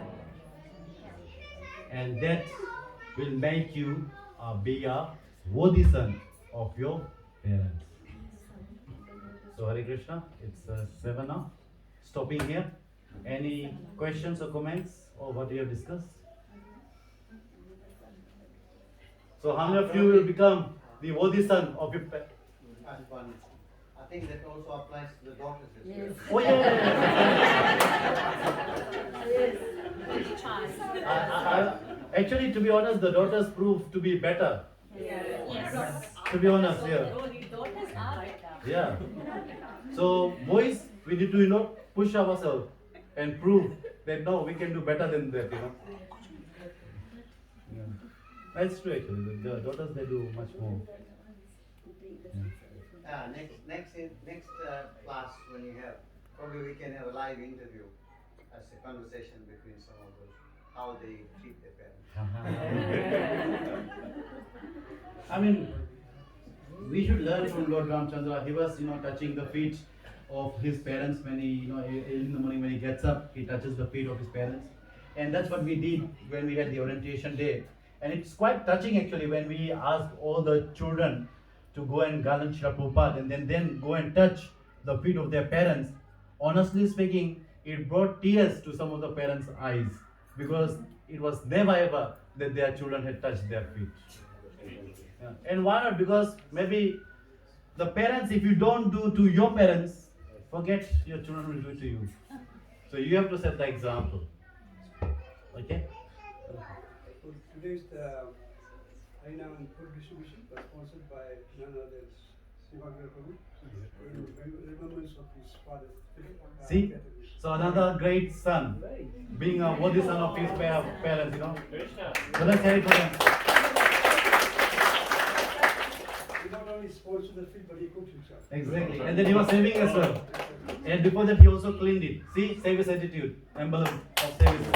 And that will make you be a worthy son of your parents. So Hare Krishna, it's 7 now. Stopping here. Any questions or comments or what we have discussed? So how many of you will become the worthy son of your parents? I think that also applies to the daughters as well. Oh yeah. Actually, to be honest, the daughters prove to be better. Yes. To be honest, yeah. Daughters are better. Yeah. So boys, we need to push ourselves and prove that no, we can do better than that. Yeah. That's true actually. The daughters, they do much more. Next class when you have, probably we can have a live interview as a conversation between some of those how they treat their parents. I mean, we should learn from Lord Ramchandra. He was, touching the feet of his parents when he, in the morning when he gets up, he touches the feet of his parents. And that's what we did when we had the orientation day. And it's quite touching actually when we asked all the children to go and garland Srila Prabhupada and then go and touch the feet of their parents. Honestly speaking, it brought tears to some of the parents' eyes because it was never ever that their children had touched their feet. Yeah. And why not? Because maybe the parents, if you don't do to your parents, forget your children will do it to you. So you have to set the example. Okay? So today's Harinam and food distribution was sponsored by none other than Sivagar Prabhu. In remembrance of his father. See? So another great son, being a worthy son of his parents, So let's hear it for them. He not only sponsored the food, but he cooked himself. Exactly. And then he was saving as well. And before that he also cleaned it. See? Service attitude, emblem of service.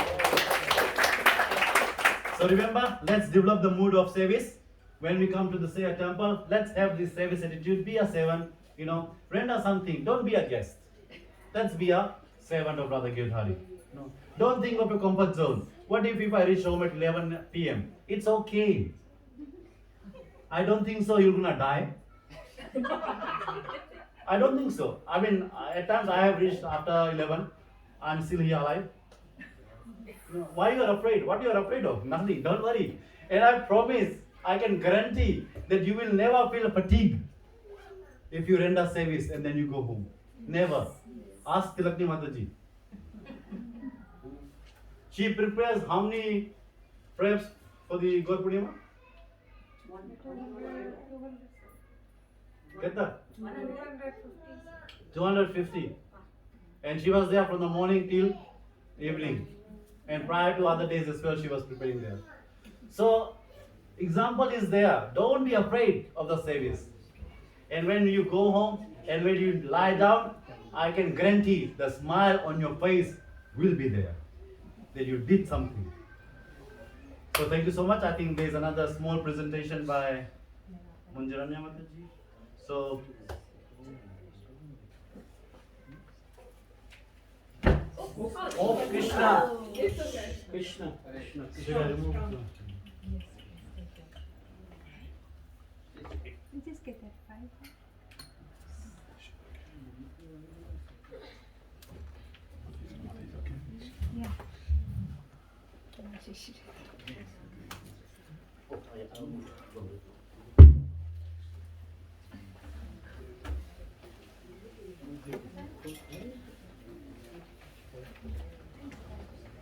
So remember, let's develop the mood of service. When we come to the Seva temple, let's have this service attitude. Be a servant, render something. Don't be a guest. Let's be a servant of Radha Girdhari. Don't think of your comfort zone. What if I reach home at 11 p.m.? It's okay. I don't think so you're gonna die. I don't think so. I mean, at times I have reached after 11. I'm still here alive. Why you are afraid? What you are afraid of? Nothing. Don't worry. And I promise, I can guarantee that you will never feel fatigue if you render service and then you go home. Never. Ask Tilakni Mataji. She prepares how many prayers for the Gaur Purnima? Get that? 250. And she was there from the morning till evening. And prior to other days as well, she was preparing there. So, example is there. Don't be afraid of the service. And when you go home and when you lie down, I can guarantee the smile on your face will be there. That you did something. So thank you so much. I think there's another small presentation by Munjaranya Mataji. So oh Krishna. Krishna. Should I remove? You just get that 5. Yeah.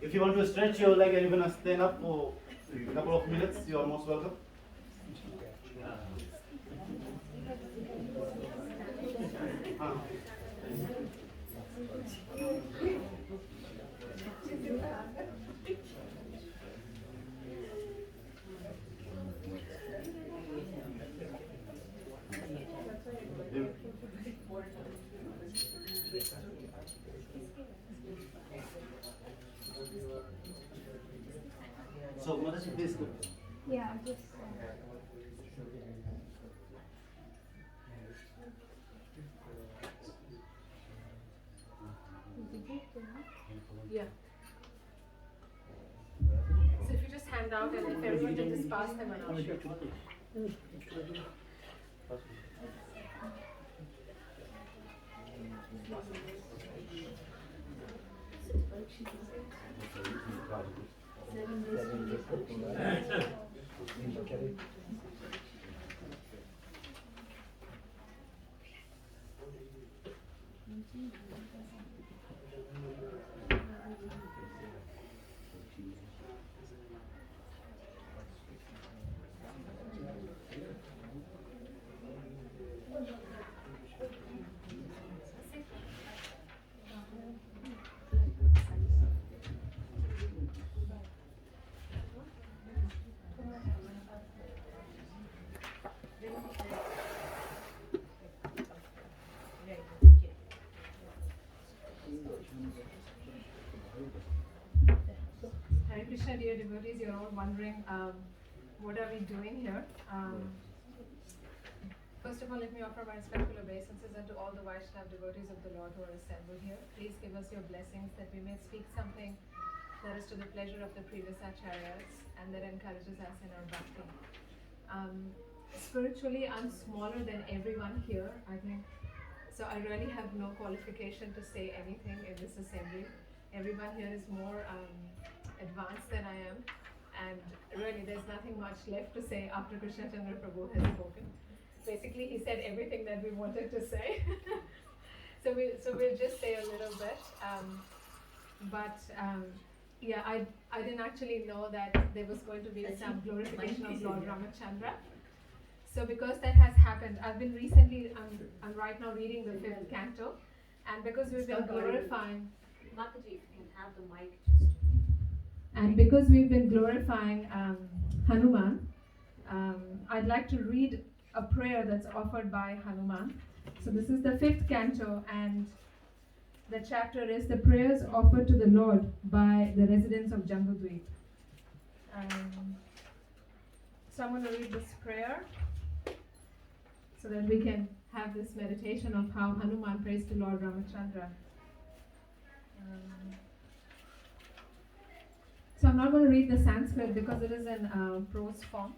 If you want to stretch your leg and you're gonna stand up for a couple of minutes, you are most welcome. So, Mataji, please go. Yeah, just. Yeah. So if you just hand out and if everyone can just pass them and I'll show. Krishna dear devotees, you're all wondering what are we doing here. First of all, let me offer my respectful obeisances unto all the Vaishnava devotees of the Lord who are assembled here. Please give us your blessings that we may speak something that is to the pleasure of the previous acharyas and that encourages us in our bhakti. Spiritually, I'm smaller than everyone here, I think. So I really have no qualification to say anything in this assembly. Everyone here is more advanced than I am, and really there's nothing much left to say after Krishna Chandra Prabhu has spoken. Basically, he said everything that we wanted to say. so we'll just say a little bit. Yeah, I didn't actually know that there was going to be some glorification of Lord Ramachandra. So because that has happened, I've been recently, I'm right now reading the 5th canto, and because we've been glorifying, Mataji, if you can have the mic just. and because we've been glorifying Hanuman, I'd like to read a prayer that's offered by Hanuman. So this is the 5th canto, and the chapter is the prayers offered to the Lord by the residents of Jambudweep. So I'm going to read this prayer so that we can have this meditation of how Hanuman prays to Lord Ramachandra. So I'm not going to read the Sanskrit because it is in prose form.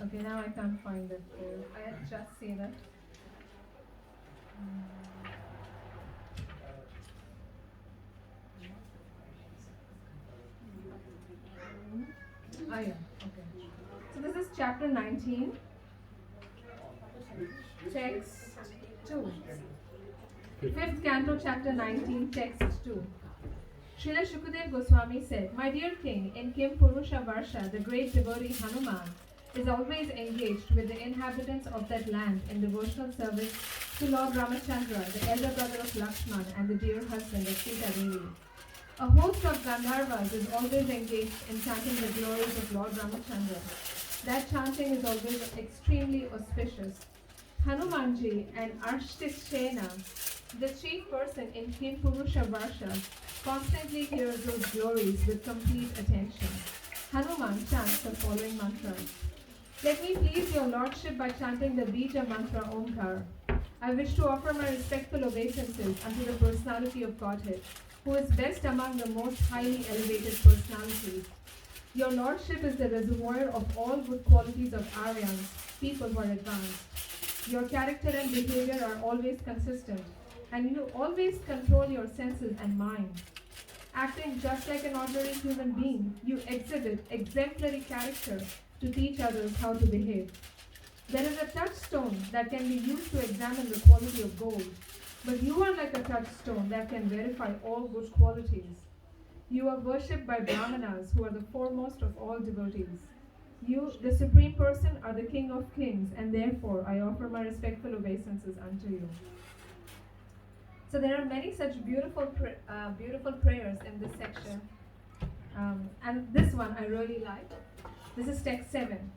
Okay, now I can't find it. I had just seen it. Yeah, okay. So this is chapter 19, text 2. 5th canto, chapter 19, text 2. Srila Shukadev Goswami said, "My dear king, in Kim Purusha Varsha, the great devotee Hanuman is always engaged with the inhabitants of that land in devotional service to Lord Ramachandra, the elder brother of Lakshman and the dear husband of Sita Devi. A host of Gandharvas is always engaged in chanting the glories of Lord Ramachandra. That chanting is always extremely auspicious. Hanumanji and Arshtisena, the chief person in Kim Purusha Varsha, constantly hears those glories with complete attention. Hanuman chants the following mantras. Let me please your lordship by chanting the Bija mantra Omkar. I wish to offer my respectful obeisances unto the personality of Godhead, who is best among the most highly elevated personalities. Your lordship is the reservoir of all good qualities of Aryans, people who are advanced. Your character and behavior are always consistent, and you always control your senses and mind. Acting just like an ordinary human being, you exhibit exemplary character to teach others how to behave. There is a touchstone that can be used to examine the quality of gold, but you are like a touchstone that can verify all good qualities. You are worshipped by Brahmanas, who are the foremost of all devotees. You, the Supreme Person, are the King of Kings, and therefore I offer my respectful obeisances unto you." So there are many such beautiful prayers in this section, and this one I really like. This is text 7.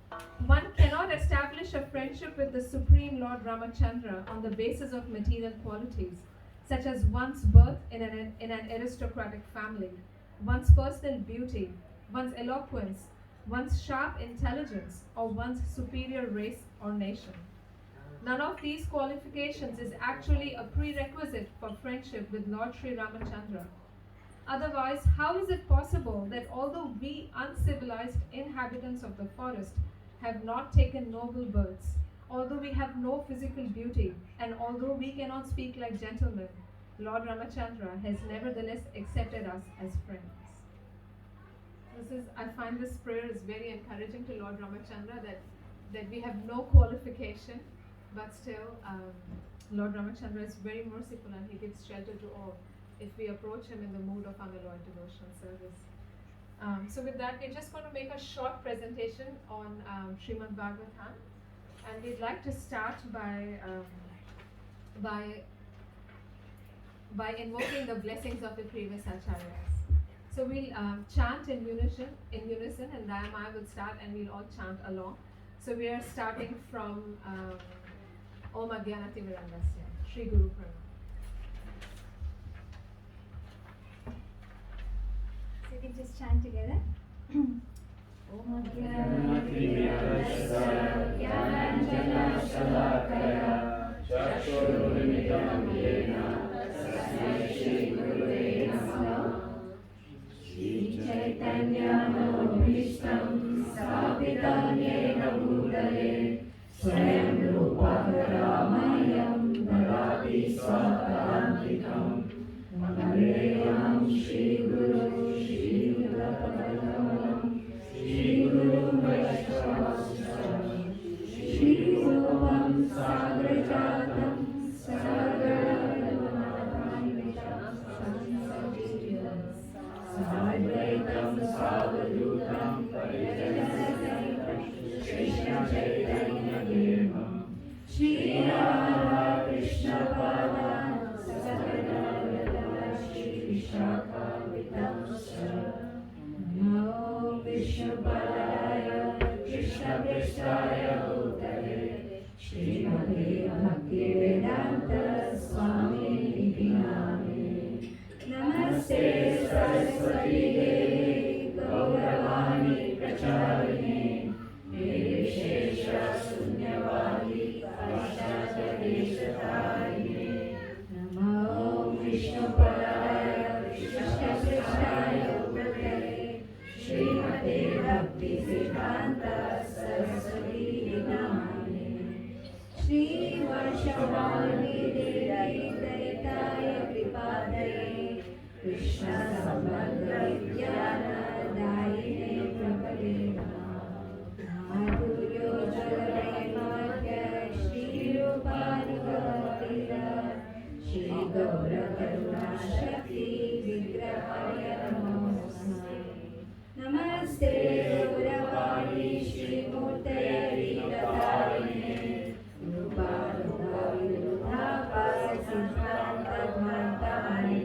One cannot establish a friendship with the Supreme Lord Ramachandra on the basis of material qualities, such as one's birth in an aristocratic family, one's personal beauty, one's eloquence, one's sharp intelligence, or one's superior race or nation. None of these qualifications is actually a prerequisite for friendship with Lord Sri Ramachandra. Otherwise, how is it possible that although we uncivilized inhabitants of the forest have not taken noble births, although we have no physical beauty, and although we cannot speak like gentlemen, Lord Ramachandra has nevertheless accepted us as friends? I find this prayer is very encouraging to Lord Ramachandra, that that we have no qualification, but still Lord Ramachandra is very merciful and he gives shelter to all if we approach him in the mood of unalloyed devotional service. So with that, we're just going to make a short presentation on Srimad Bhagavatam, and we'd like to start by invoking the blessings of the previous acharyas. So we'll chant in unison, and Dayamaya will start, and we'll all chant along. So we are starting from Om Agyanati Virandasya, Shri Guru Pranam. So you can just chant together. Om Agyanati Virandasya Gyananjana Shalakaya Chakshurumilitam Yena Tasmai Shri Gurave Namaha. Shri Chaitanya Manobhishtam Sthapitam Yena Bhutale Swayam Rupa Ramayam Dadati Swakarantikam Mangaleyam Shri Guru Shri Rupapadam Shri Guru Vaishnavasya Shri Rupam Sagrajatam Sagaranavanamitam Sansajiyam Sadvaitam Savadutam Parijanasam Krishna Chaitanya Devam Shri Radha Krishna Padan Sakadavada Shri Vishaka Vitamsya Namo Vishnupadaya Krishna Prestaya Bhutale Srimate Bhaktivedanta Swami Niti Namine Namaste Saraswati Devi Gauravani Pracharine Nirvishesha Sunyavadi Paschatadeshatarine Namo Vishnupadaya Krishna Prestaya Bhutale Srimate Bhaktivedanta Saraswati Namine Shri Varshavani Devi Daitaya Kripadaye Krishna Sambandha Vidyana Daine Prabhave Madhuryo Jalayamadya Shri Rupanugatila Shri Gaura Karuna Shakti Vigrahaya Namo Namaste Gauravani Shri Murtaya Vidatarine Rupa Rupa Virudhapa Siddhanta Dhantamane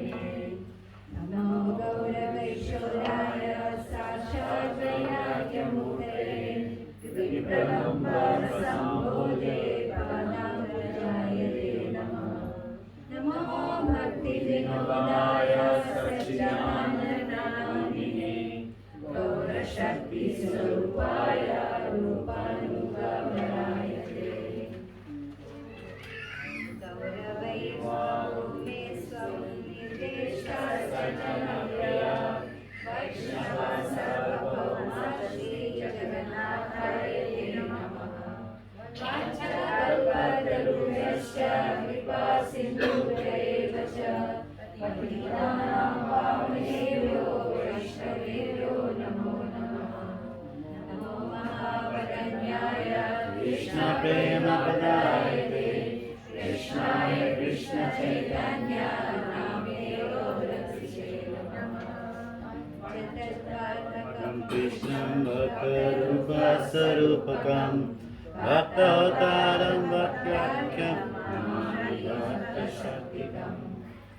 Namo Gauravaishwaraya Sashat Vairagya Murtale Vipralambha Sambodhe Padam Rajayate Namah Namo Bhakti Vinodaya Satchidanandamine Gaura Shakti Swarupaya Rupanugavarayate Gauravai Swame Swam Nirveshta Sajanavya Vaishnava Sarvabhauma Shri Jagannathayate Namaha Vacharakalpatarubhyascha Kripa Sindhubhyeva cha Patitanam Pavanebhyo Vaishnavebhyo Namo Namaha Namo Mahavaranyaya Krishna Prema Padayate Krishnaya Krishna Chaitanya Namine Gauratsise Namaha Chaturvartakam Krishnam Bhaktarupa Sarupakam Bhaktavataram Bhaktyakhyam Mahayakashaktikam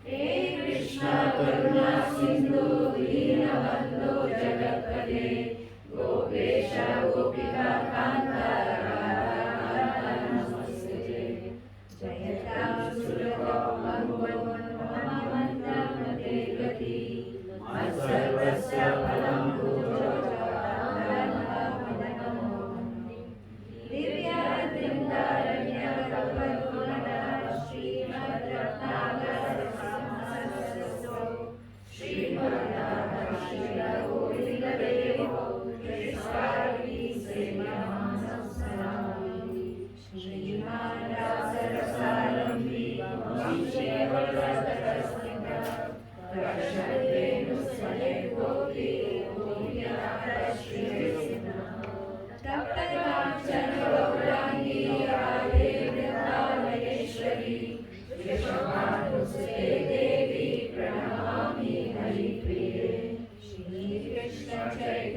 He Krishna Karuna Sindhu Dinabandhu Jagatpate Gopesha Gopika Kanta Radha Namaste Jayatam Suragopango Mamamantam Mate Gati Masarvasya Palam Pujo Jagannatham Divya Dindaranya Kalpaguna Srimad Ratnagara Samhasaso Srimad Radha Shila Govinda Devo Krishna Seva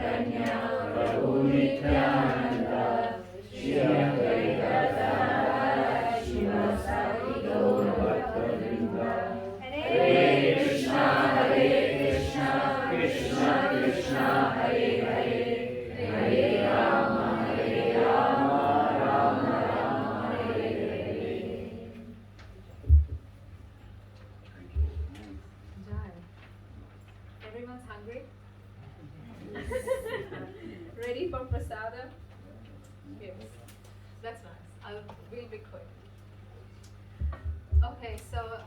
Chaitanya Prabhu Nityananda Shri Advaita Gadadhara Srivasadi Gaur Bhaktavrinda Hare Krishna Krishna Krishna Hare Hare Hare Rama Rama Rama Hare Hare. Jai. Everyone's hungry? Ready for prasada? Yes. That's nice. We'll be quick. Okay, so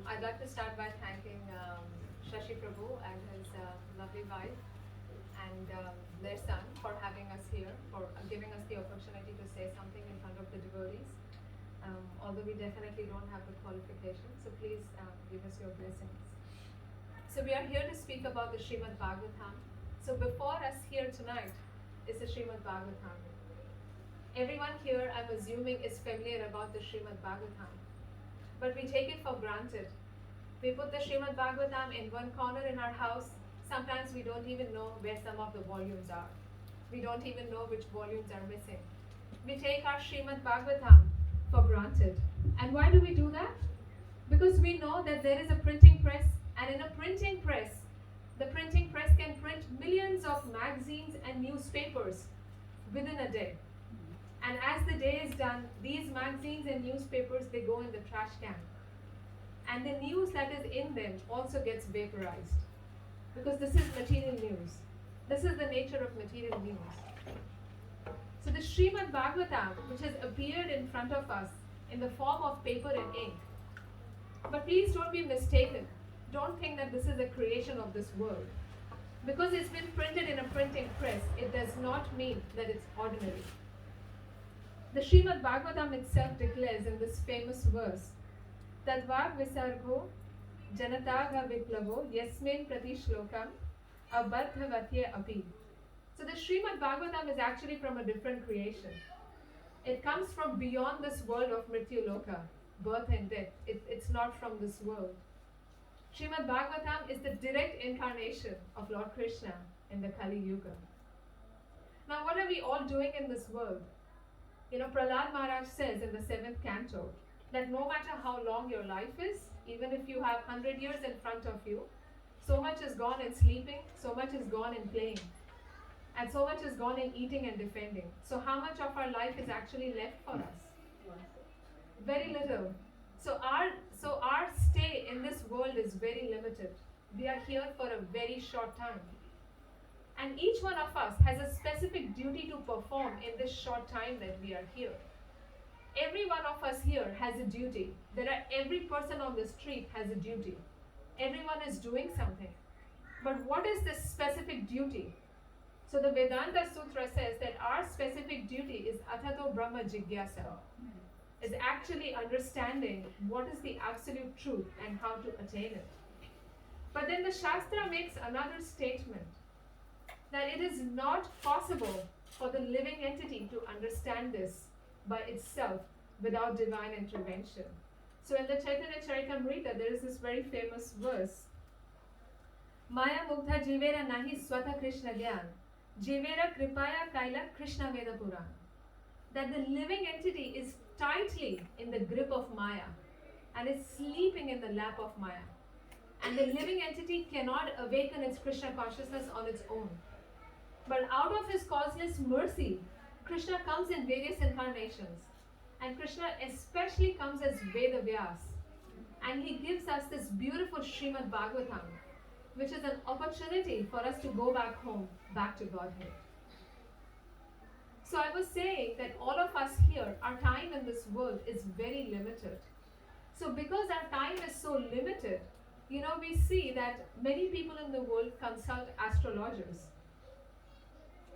I'd like to start by thanking Shashi Prabhu and his lovely wife and their son for having us here, for giving us the opportunity to say something in front of the devotees. Although we definitely don't have the qualifications, so please give us your blessings. So we are here to speak about the Srimad Bhagavatam. So before us here tonight is the Srimad Bhagavatam. Everyone here, I'm assuming, is familiar about the Srimad Bhagavatam, but we take it for granted. We put the Srimad Bhagavatam in one corner in our house. Sometimes we don't even know where some of the volumes are. We don't even know which volumes are missing. We take our Srimad Bhagavatam for granted. And why do we do that? Because we know that there is a printing press, and in a printing press, the printing press can print millions of magazines and newspapers within a day. And as the day is done, these magazines and newspapers, they go in the trash can. And the news that is in them also gets vaporized. Because this is material news. This is the nature of material news. So the Srimad Bhagavatam, which has appeared in front of us in the form of paper and ink. But please don't be mistaken. Don't think that this is a creation of this world. Because it's been printed in a printing press, it does not mean that it's ordinary. The Srimad Bhagavatam itself declares in this famous verse, Tadvag Visargo Janataga Viplavo Yasmin Prati Shlokam Abadhavatya Api. So the Srimad Bhagavatam is actually from a different creation. It comes from beyond this world of Mrityu Loka, birth and death. It's not from this world. Srimad Bhagavatam is the direct incarnation of Lord Krishna in the Kali Yuga. Now what are we all doing in this world? You know, Prahlad Maharaj says in the 7th canto that no matter how long your life is, even if you have 100 years in front of you, so much is gone in sleeping, so much is gone in playing, and so much is gone in eating and defending. So how much of our life is actually left for us? Very little. So our stay in this world is very limited. We are here for a very short time. And each one of us has a specific duty to perform in this short time that we are here. Every one of us here has a duty. Every person on the street has a duty. Everyone is doing something. But what is this specific duty? So the Vedanta Sutra says that our specific duty is Athato Brahma Jigyasa. Is actually understanding what is the absolute truth and how to attain it. But then the Shastra makes another statement, that it is not possible for the living entity to understand this by itself without divine intervention. So in the Chaitanya Charitamrita, there is this very famous verse, Maya Mugdha Jivera Nahi Swata Krishna Gyan, Jivera Kripaya Kaila Krishna Veda Puran. That the living entity is tightly in the grip of Maya and is sleeping in the lap of Maya. And the living entity cannot awaken its Krishna consciousness on its own. But out of his causeless mercy, Krishna comes in various incarnations. And Krishna especially comes as Veda Vyas. And he gives us this beautiful Srimad Bhagavatam, which is an opportunity for us to go back home, back to Godhead. So I was saying that all of us here, our time in this world is very limited. So because our time is so limited, you know, we see that many people in the world consult astrologers.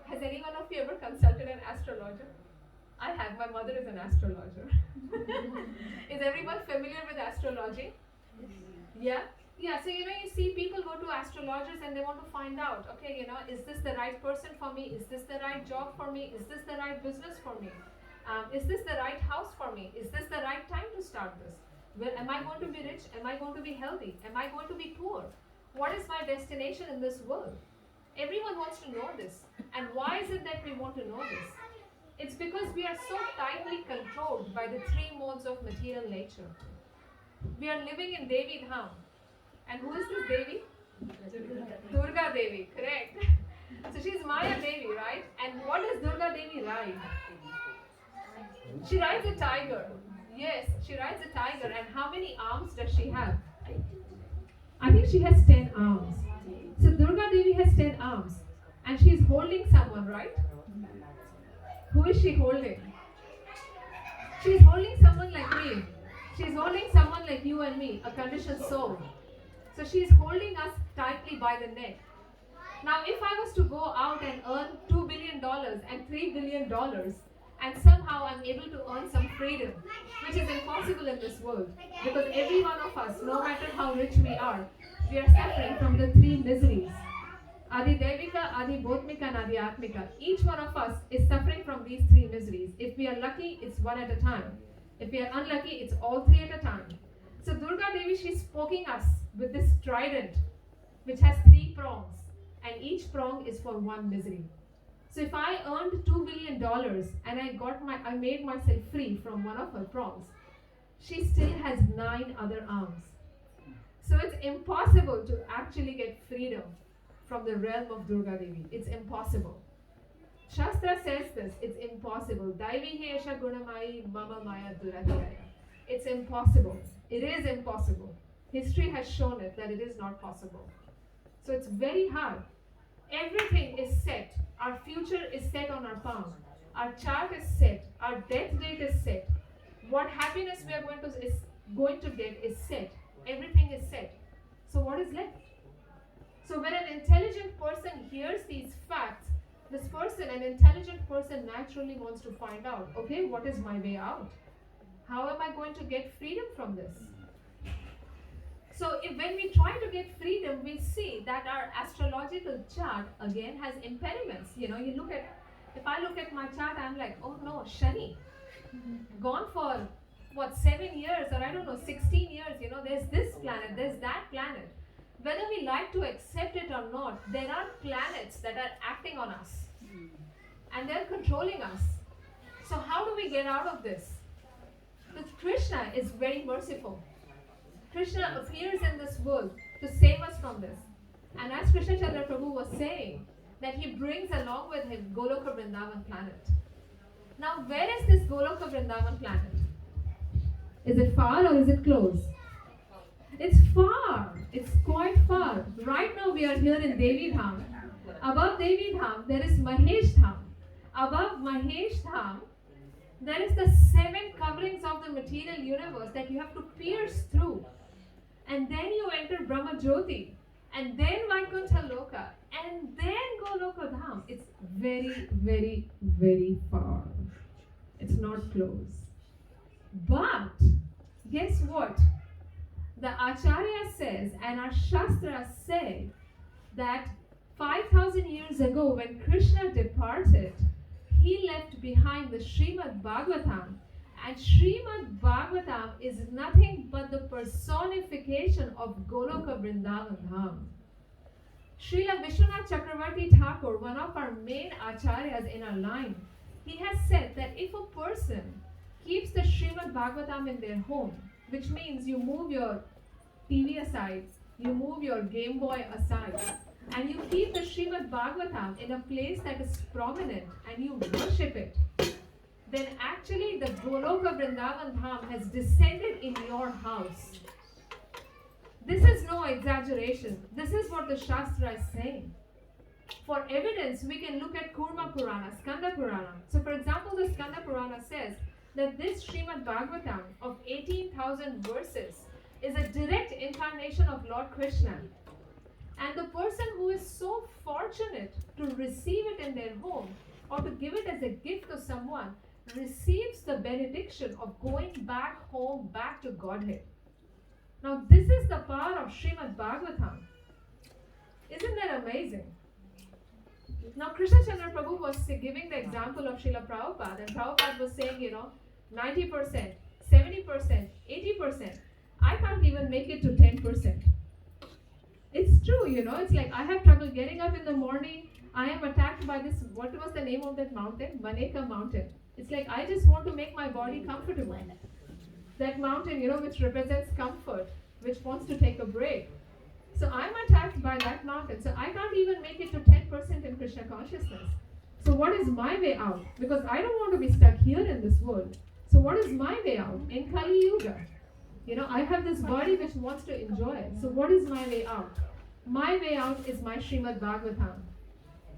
Has anyone of you ever consulted an astrologer? I have. My mother is an astrologer. Is everyone familiar with astrology? Yeah? Yeah, so you know, you see people go to astrologers and they want to find out, okay, you know, is this the right person for me? Is this the right job for me? Is this the right business for me? Is this the right house for me? Is this the right time to start this? Well, am I going to be rich? Am I going to be healthy? Am I going to be poor? What is my destination in this world? Everyone wants to know this. And why is it that we want to know this? It's because we are so tightly controlled by the three modes of material nature. We are living in Devi Dham. And who is this Devi? Durga Devi, correct. So she's Maya Devi, right? And what does Durga Devi ride? She rides a tiger. Yes, she rides a tiger. And how many arms does she have? I think she has 10 arms. So Durga Devi has 10 arms. And she's holding someone, right? Who is she holding? She's holding someone like me. She's holding someone like you and me, a conditioned soul. So she's holding us tightly by the neck. Now, if I was to go out and earn $2 billion and $3 billion, and somehow I'm able to earn some freedom, which is impossible in this world, because every one of us, no matter how rich we are suffering from the three miseries. Adi Devika, Adi Bhotmika, and Adi Atmika. Each one of us is suffering from these three miseries. If we are lucky, it's one at a time. If we are unlucky, it's all three at a time. So Durga Devi, she's poking us with this trident, which has 3 prongs, and each prong is for one misery. So if I earned $2 billion and I made myself free from one of her prongs, she still has 9 other arms. So it's impossible to actually get freedom from the realm of Durga Devi. It's impossible. Shastra says this, it's impossible. Daivi hesha gunamai mama maya durataya. It's impossible. It is impossible. History has shown it that it is not possible. So it's very hard. Everything is set. Our future is set on our palm. Our chart is set. Our death date is set. What happiness we are going to get is set. Everything is set. So what is left? So when an intelligent person hears these facts, this person, an intelligent person, naturally wants to find out, okay, what is my way out? How am I going to get freedom from this? So when we try to get freedom, we see that our astrological chart again has impediments. If I look at my chart, I'm like, oh no, Shani, gone for 7 years, or I don't know, 16 years, there's this planet, there's that planet. Whether we like to accept it or not, there are planets that are acting on us. And they're controlling us. So how do we get out of this? Because Krishna is very merciful. Krishna appears in this world to save us from this. And as Krishna Chandra Prabhu was saying, that he brings along with him Goloka Vrindavan planet. Now, where is this Goloka Vrindavan planet? Is it far or is it close? It's far. It's quite far. Right now we are here in Devi Dham. Above Devi Dham, there is Mahesh Dham. Above Mahesh Dham, there is the 7 coverings of the material universe that you have to pierce through. And then you enter Brahma Jyoti. And then Vaikuntha Loka. And then Goloka Dham. It's very, very, very far. It's not close. But, guess what? The Acharya says, and our Shastras say, that 5,000 years ago when Krishna departed, he left behind the Srimad Bhagavatam. And Srimad Bhagavatam is nothing but the personification of Goloka Vrindavan Dham. Srila Vishwanath Chakravarti Thakur, one of our main acharyas in our line, he has said that if a person keeps the Srimad Bhagavatam in their home, which means you move your TV aside, you move your Game Boy aside, and you keep the Srimad Bhagavatam in a place that is prominent and you worship it, then actually the Goloka Vrindavan Dham has descended in your house. This is no exaggeration. This is what the Shastra is saying. For evidence, we can look at Kurma Purana, Skanda Purana. So for example, the Skanda Purana says that this Srimad Bhagavatam of 18,000 verses is a direct incarnation of Lord Krishna. And the person who is so fortunate to receive it in their home or to give it as a gift to someone receives the benediction of going back home, back to Godhead. Now this is the power of Srimad Bhagavatam. Isn't that amazing? Now Krishna Chandra Prabhu was giving the example of Srila Prabhupada, and Prabhupada was saying, 90%, 70%, 80%. I can't even make it to 10%. It's true, it's like I have trouble getting up in the morning. I am attacked by this, what was the name of that mountain? Maneka mountain. It's like I just want to make my body comfortable. That mountain, which represents comfort, which wants to take a break. So I'm attacked by that mountain. So I can't even make it to 10% in Krishna consciousness. So what is my way out? Because I don't want to be stuck here in this world. So what is my way out? In Kali Yuga. I have this body which wants to enjoy it. So what is my way out? My way out is my Srimad Bhagavatam.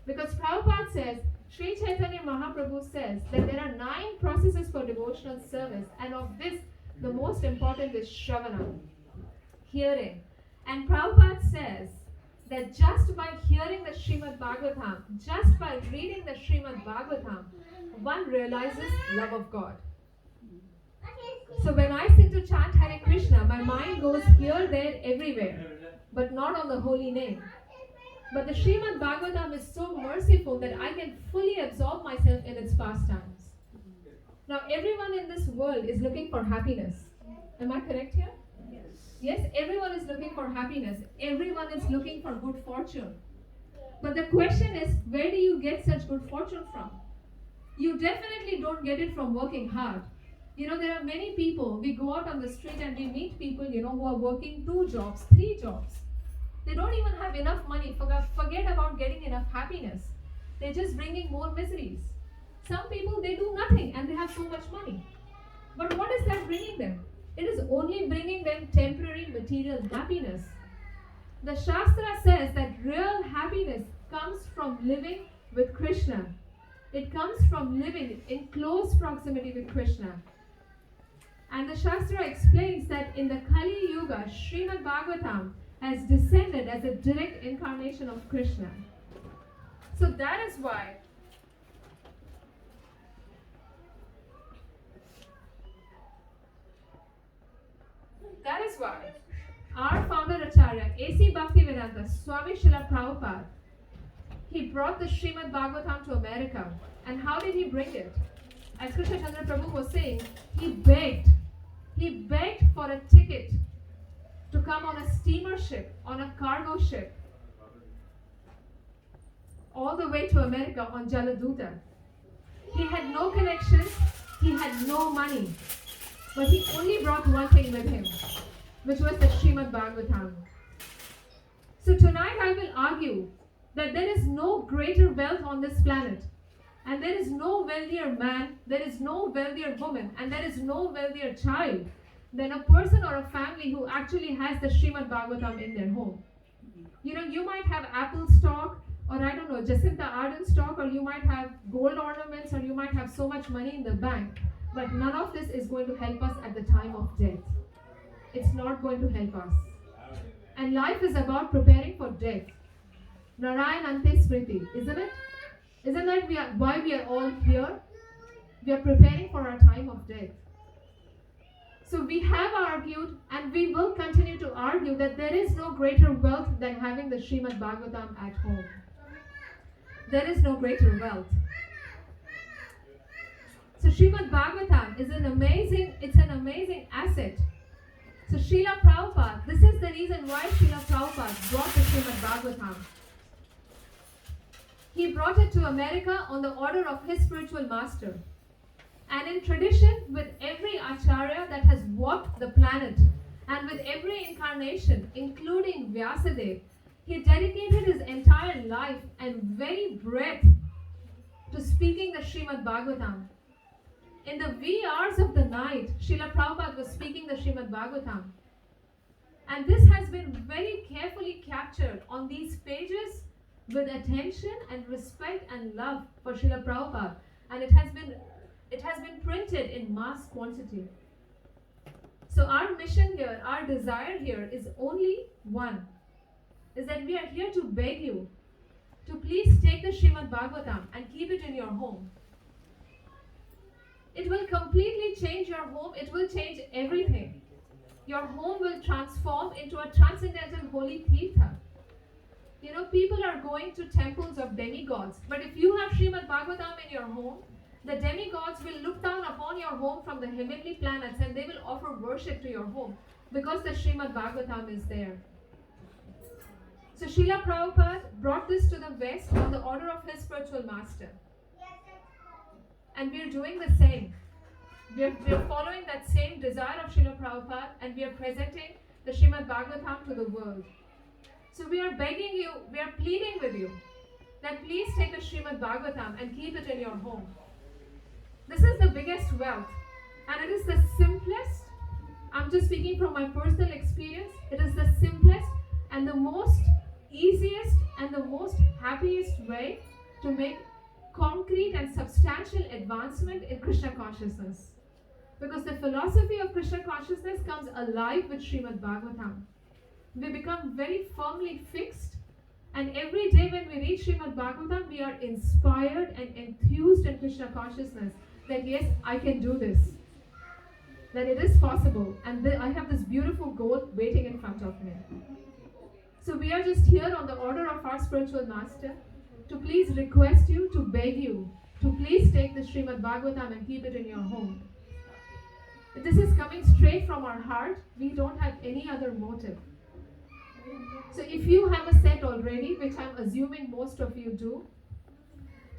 Because Prabhupada says, Sri Chaitanya Mahaprabhu says that there are 9 processes for devotional service, and of this, the most important is Shravana, hearing. And Prabhupada says that just by hearing the Srimad Bhagavatam, just by reading the Srimad Bhagavatam, one realizes love of God. So when I sit to chant Hare Krishna, my mind goes here, there, everywhere, but not on the holy name. But the Srimad Bhagavatam is so merciful that I can fully absorb myself in its pastimes. Now everyone in this world is looking for happiness. Am I correct here? Yes, everyone is looking for happiness. Everyone is looking for good fortune. But the question is, where do you get such good fortune from? You definitely don't get it from working hard. There are many people, we go out on the street and we meet people, who are working 2 jobs, 3 jobs. They don't even have enough money. Forget about getting enough happiness. They're just bringing more miseries. Some people, they do nothing and they have so much money. But what is that bringing them? It is only bringing them temporary material happiness. The Shastra says that real happiness comes from living with Krishna. It comes from living in close proximity with Krishna. And the Shastra explains that in the Kali Yuga, Srimad Bhagavatam has descended as a direct incarnation of Krishna. So that is why our founder Acharya, A.C. Bhaktivedanta, Swami Srila Prabhupada, he brought the Srimad Bhagavatam to America. And how did he bring it? As Krishna Chandra Prabhu was saying, he begged for a ticket to come on a steamer ship, on a cargo ship, all the way to America on Jaladuta. He had no connections, he had no money, but he only brought one thing with him, which was the Srimad Bhagavatam. So tonight I will argue that there is no greater wealth on this planet, and there is no wealthier man, there is no wealthier woman, and there is no wealthier child than a person or a family who actually has the Srimad Bhagavatam in their home. You might have Apple stock, or I don't know, Jacinta Ardern stock, or you might have gold ornaments, or you might have so much money in the bank, but none of this is going to help us at the time of death. It's not going to help us. And life is about preparing for death. Narayan Ante Smriti, isn't it? Isn't that why we are all here? We are preparing for our time of death. So we have argued, and we will continue to argue, that there is no greater wealth than having the Srimad Bhagavatam at home. There is no greater wealth. So Srimad Bhagavatam is an amazing asset. So Srila Prabhupada, this is the reason why Srila Prabhupada brought the Srimad Bhagavatam. He brought it to America on the order of his spiritual master. And in tradition, with every Acharya that has walked the planet, and with every incarnation, including Vyasadeva, he dedicated his entire life and very breath to speaking the Srimad Bhagavatam. In the wee hours of the night, Srila Prabhupada was speaking the Srimad Bhagavatam. And this has been very carefully captured on these pages with attention and respect and love for Srila Prabhupada. And it has been printed in mass quantity. So our mission here, our desire here is only one, is that we are here to beg you to please take the Srimad Bhagavatam and keep it in your home. It will completely change your home. It will change everything. Your home will transform into a transcendental holy tirtha. People are going to temples of demigods, but if you have Srimad Bhagavatam in your home, the demigods will look down upon your home from the heavenly planets and they will offer worship to your home because the Srimad Bhagavatam is there. So Srila Prabhupada brought this to the West on the order of his spiritual master. And we are doing the same. We are following that same desire of Srila Prabhupada, and we are presenting the Srimad Bhagavatam to the world. So we are begging you, we are pleading with you, that please take a Srimad Bhagavatam and keep it in your home. This is the biggest wealth, and it is the simplest. I'm just speaking from my personal experience. It is the simplest and the most easiest and the most happiest way to make concrete and substantial advancement in Krishna consciousness. Because the philosophy of Krishna consciousness comes alive with Srimad Bhagavatam. We become very firmly fixed, and every day when we read Srimad Bhagavatam, we are inspired and enthused in Krishna consciousness that yes, I can do this, that it is possible, and I have this beautiful goal waiting in front of me. So we are just here on the order of our spiritual master to please request you, to beg you, to please take the Srimad Bhagavatam and keep it in your home. This is coming straight from our heart. We don't have any other motive. So if you have a set already, which I'm assuming most of you do,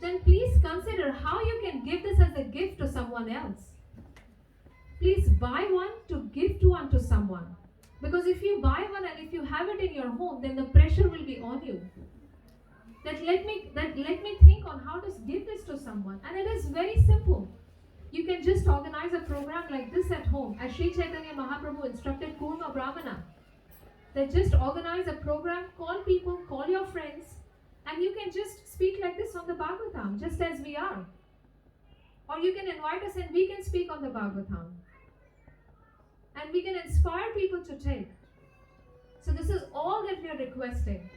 then please consider how you can give this as a gift to someone else. Please buy one to give to unto someone. Because if you buy one and if you have it in your home, then the pressure will be on you. That let me think on how to give this to someone. And it is very simple. You can just organize a program like this at home, as Sri Chaitanya Mahaprabhu instructed Kurma Brahmana. That just organize a program, call people, call your friends, and you can just speak like this on the Bhagavatam, just as we are. Or you can invite us and we can speak on the Bhagavatam. And we can inspire people to take. So this is all that we are requesting.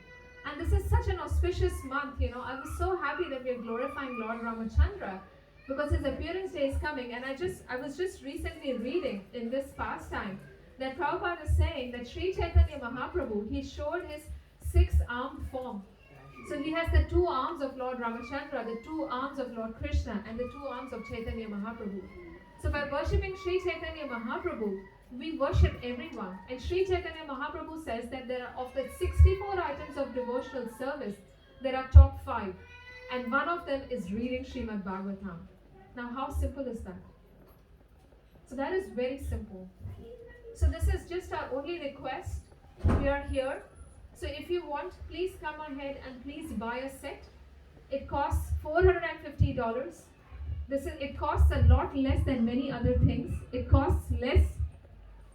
And this is such an auspicious month, I was so happy that we are glorifying Lord Ramachandra, because his appearance day is coming. And I was just recently reading in this pastime that Prabhupada is saying that Sri Chaitanya Mahaprabhu, he showed his 6-armed form. So he has the 2 arms of Lord Ramachandra, the 2 arms of Lord Krishna, and the 2 arms of Chaitanya Mahaprabhu. So by worshipping Sri Chaitanya Mahaprabhu, we worship everyone. And Sri Chaitanya Mahaprabhu says that there are, of the 64 items of devotional service, there are top 5. And one of them is reading Srimad Bhagavatam. Now how simple is that? So that is very simple. So this is just our only request. We are here. So if you want, please come ahead and please buy a set. It costs $450. It costs a lot less than many other things. It costs less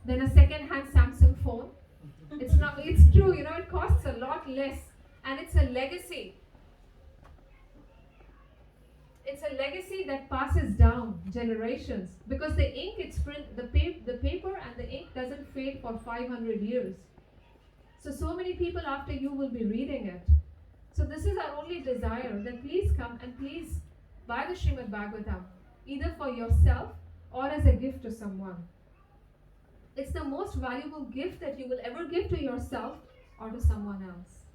than a second-hand Samsung phone. It's true, it costs a lot less, and it's a legacy. It's a legacy that passes down generations, because the ink, the paper and the ink doesn't fade for 500 years. So many people after you will be reading it. So this is our only desire, that please come and please buy the Srimad Bhagavatam, either for yourself or as a gift to someone. It's the most valuable gift that you will ever give to yourself or to someone else.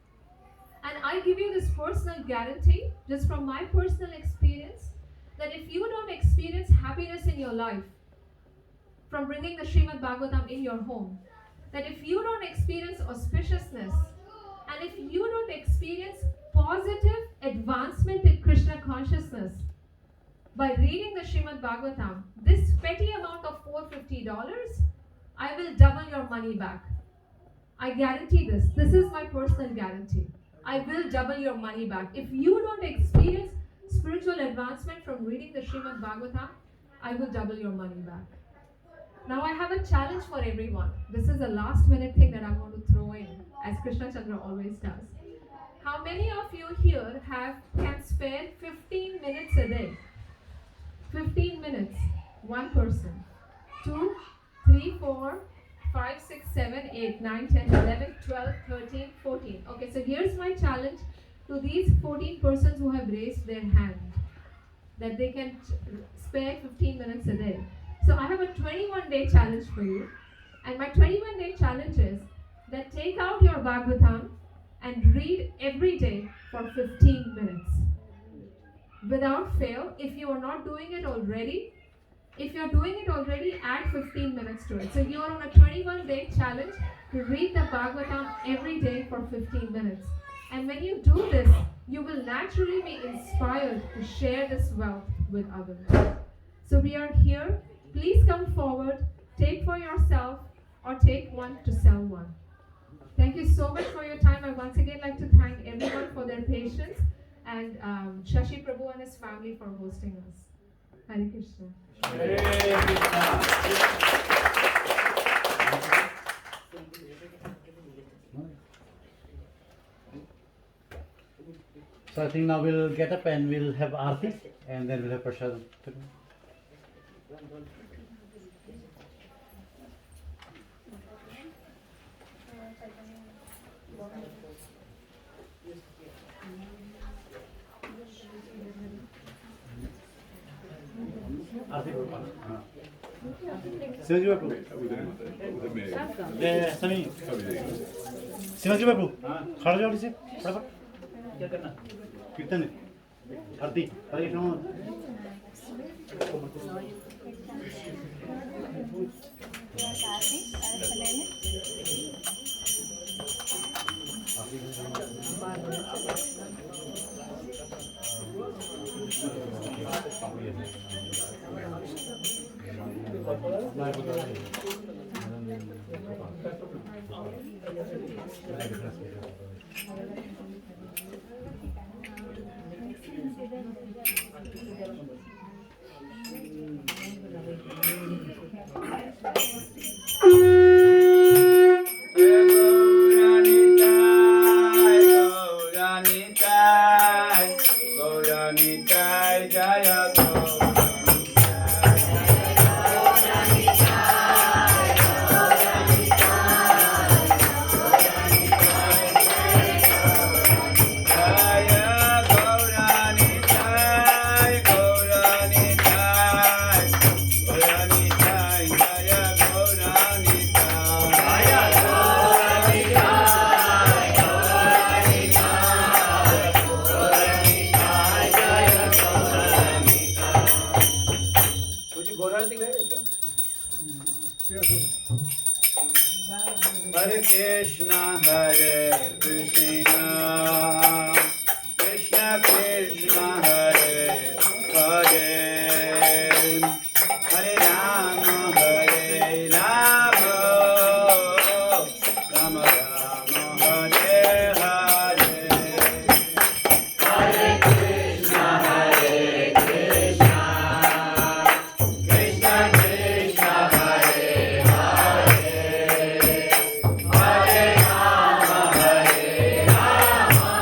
And I give you this personal guarantee, just from my personal experience, that if you don't experience happiness in your life from bringing the Srimad Bhagavatam in your home, that if you don't experience auspiciousness, and if you don't experience positive advancement in Krishna consciousness by reading the Srimad Bhagavatam, this petty amount of $450, I will double your money back. I guarantee this. This is my personal guarantee. I will double your money back. If you don't experience spiritual advancement from reading the Srimad Bhagavatam, I will double your money back. Now I have a challenge for everyone. This is a last minute thing that I'm going to throw in, as Krishna Chandra always does. How many of you here can spare 15 minutes a day? 15 minutes. One person. 2, 3, 4, 5, 6, 7, 8, 9, 10, 11, 12, 13, 14. Okay, so here's my challenge to these 14 persons who have raised their hand, that they can spare 15 minutes a day. So I have a 21-day challenge for you. And my 21-day challenge is that take out your Bhagavatam and read every day for 15 minutes. Without fail, if you are not doing it already, If you're doing it already, add 15 minutes to it. So you're on a 21-day challenge to read the Bhagavatam every day for 15 minutes. And when you do this, you will naturally be inspired to share this wealth with others. So we are here. Please come forward, take for yourself, or take one to sell one. Thank you so much for your time. I once again like to thank everyone for their patience and Shashi Prabhu and his family for hosting us. Hare Krishna. So I think now we'll get up and we'll have Aarti and then we'll have Prasad. Aarti. Shivaji बापू सनी शिवाजी बापू खड़ा जाओ से फटाफट क्या करना कीर्तन है आरती हरे Krishna Hare Krishna, Hare Krishna, Krishna Krishna, Hare Hare, Hare Rama, Rama Rama, Hare Hare. Hare Krishna, Hare Krishna, Krishna Krishna, Hare Hare, Hare Rama,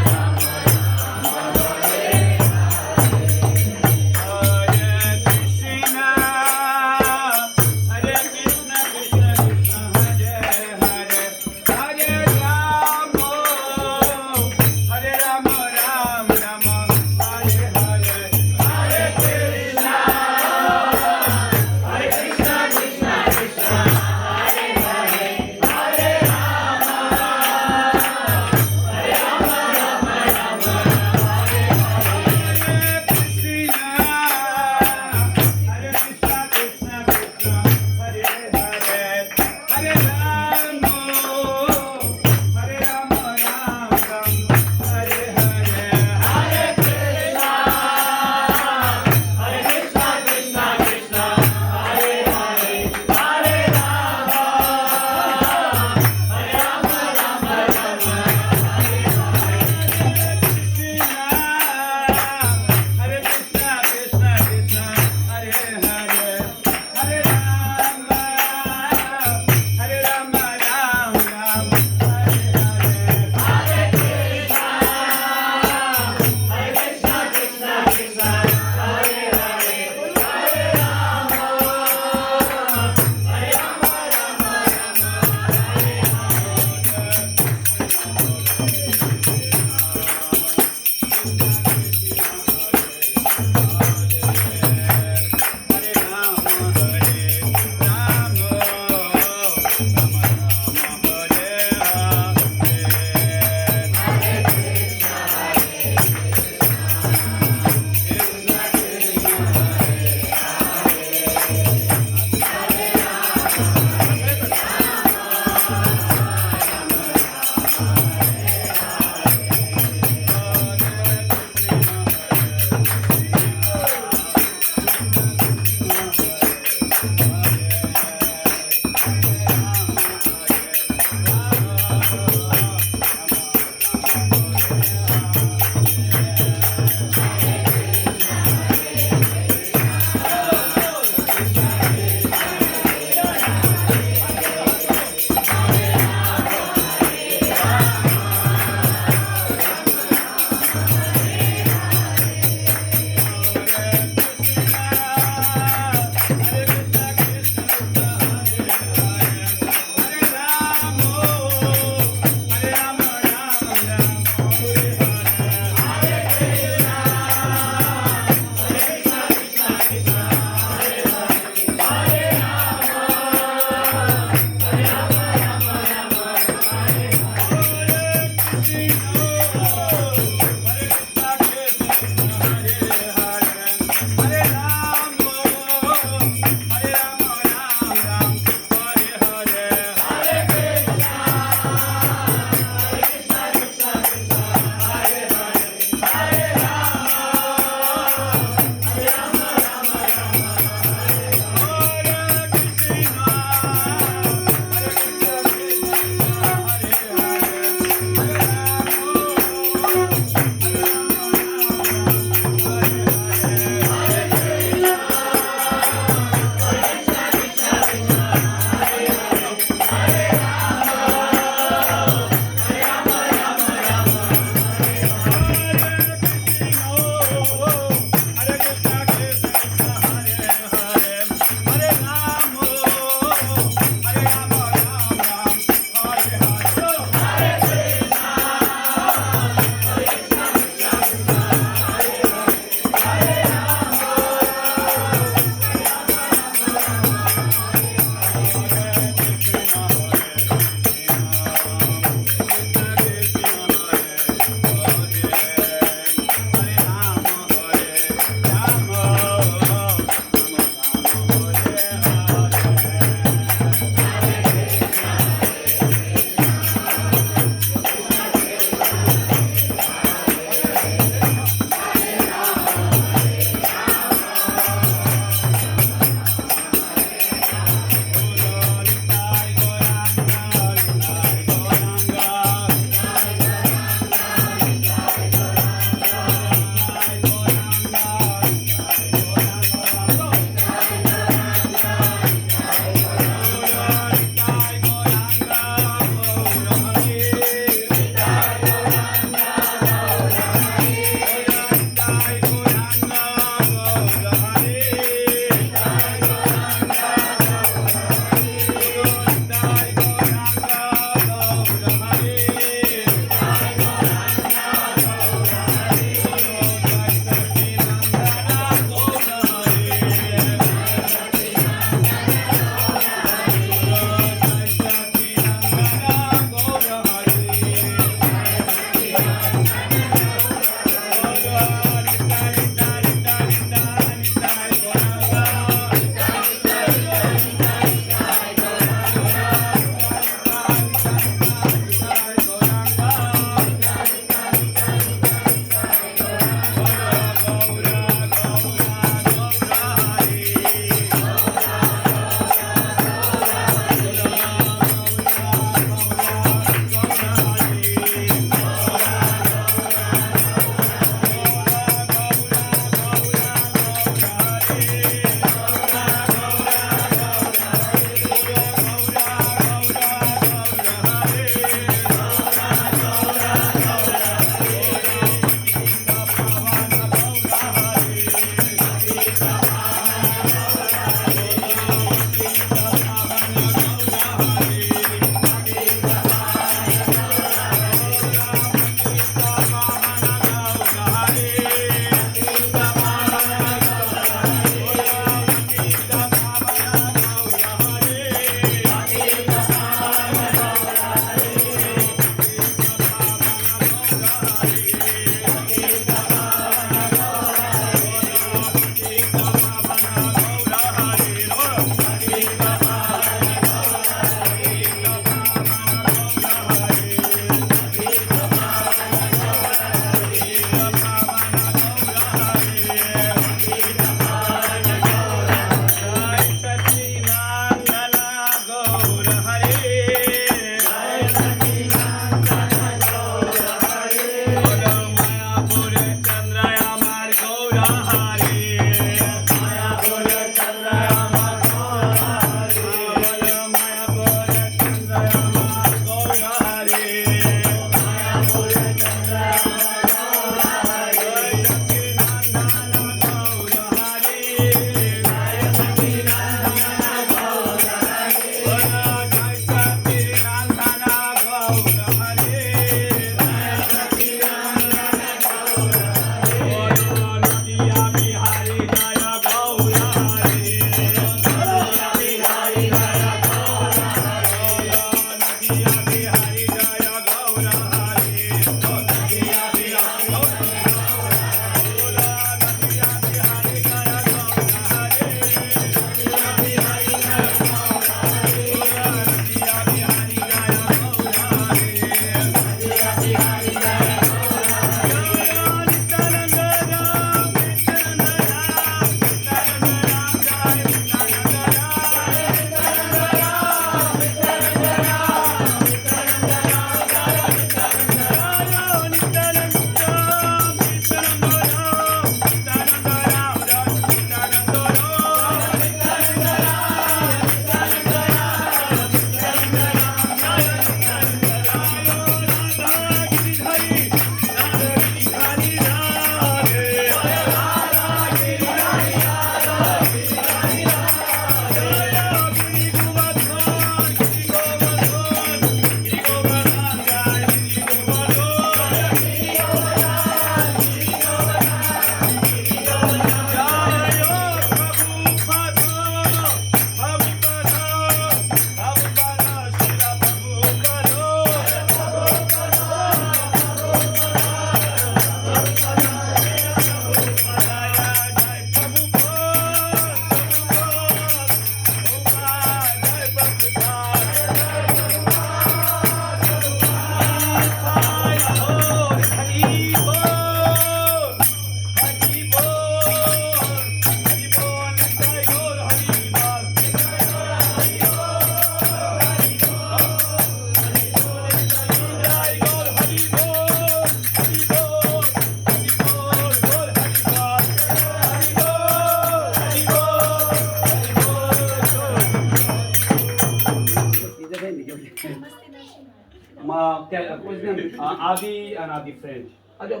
what's his name? Adi and Adi friend. आ जाओ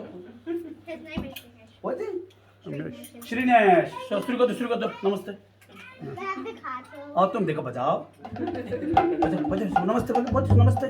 His name is Dinesh. What's it? Shrinesh. So शुरू कर दो नमस्ते. मैं दिखाता हूँ. और तुम देखो बजाओ. बजाओ नमस्ते बोलो नमस्ते.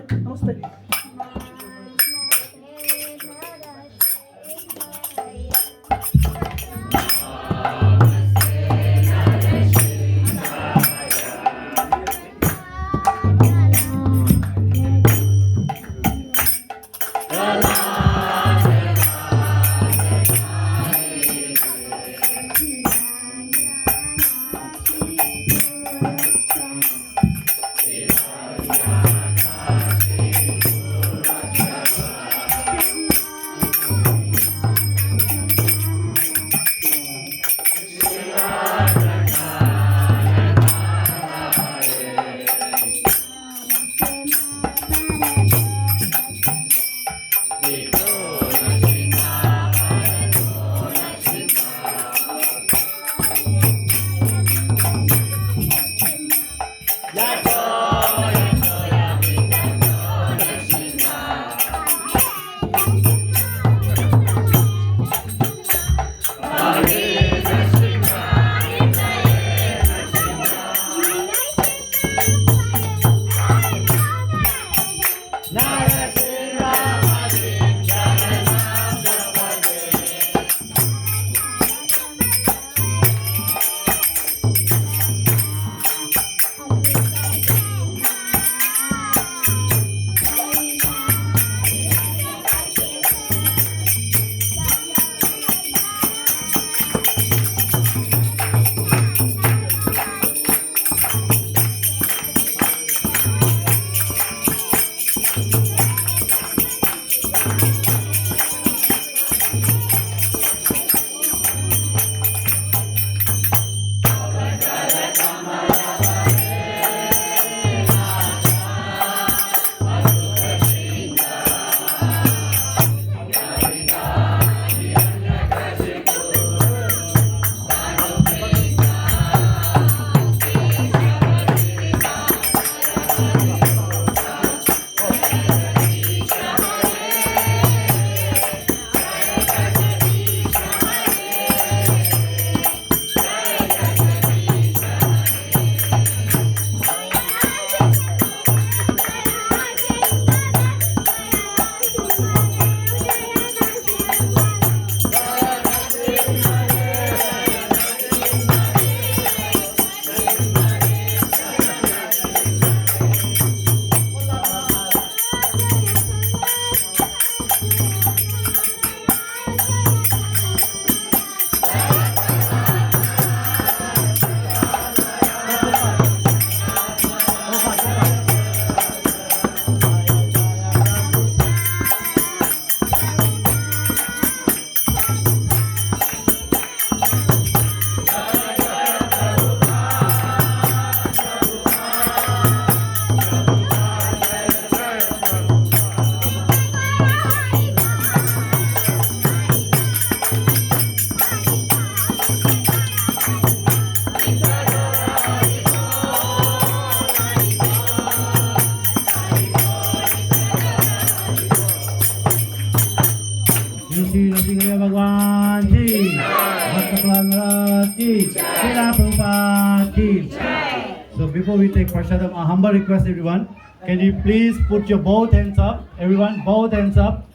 So before we take prasadam, a humble request everyone, can you please put your both hands up, everyone, both hands up,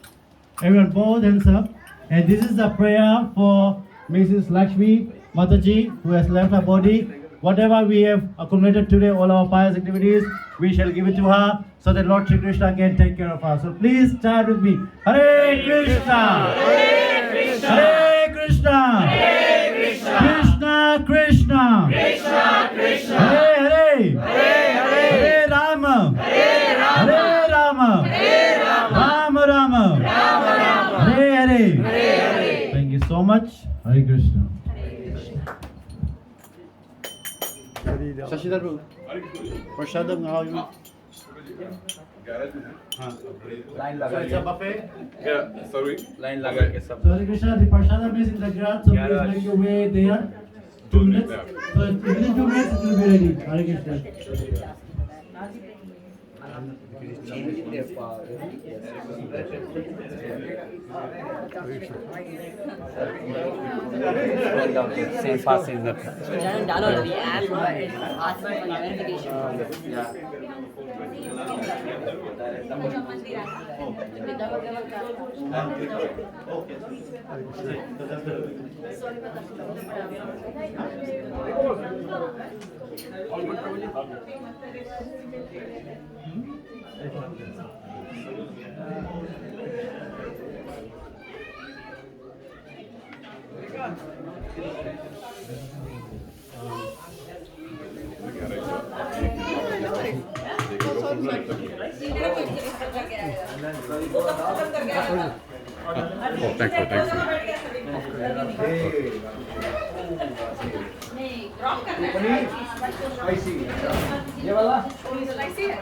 everyone, both hands up. And this is a prayer for Mrs. Lakshmi Mataji, who has left her body. Whatever we have accumulated today, all our pious activities, we shall give it to her so that Lord Shri Krishna can take care of her. So please chant with me. Hare Krishna, Hare Krishna, Hare Krishna, Hare Krishna, Krishna Krishna, Krishna Krishna, Hare Hare, Hare Hare, Hare Rama, Hare Rama, Hare Rama, Hare Rama, Rama Rama, Rama Rama, Hare Hare, Hare Hare. Thank you so much. Hare Krishna. Shashidhar Prabhu, prasadam how you? Line So it's a buffet. Yeah, sorry. Line लगा के सब. So Hare Krishna, the prasadam is in the ground, so please make your way there. 2 minutes. So within 2 minutes it will be ready. Hare Krishna. Same pass in the. Jangan download the app, but it's asking for your verification. Okay. So that's the Oh, thank you, thank you. नहीं crop करना है। I see. So like see it.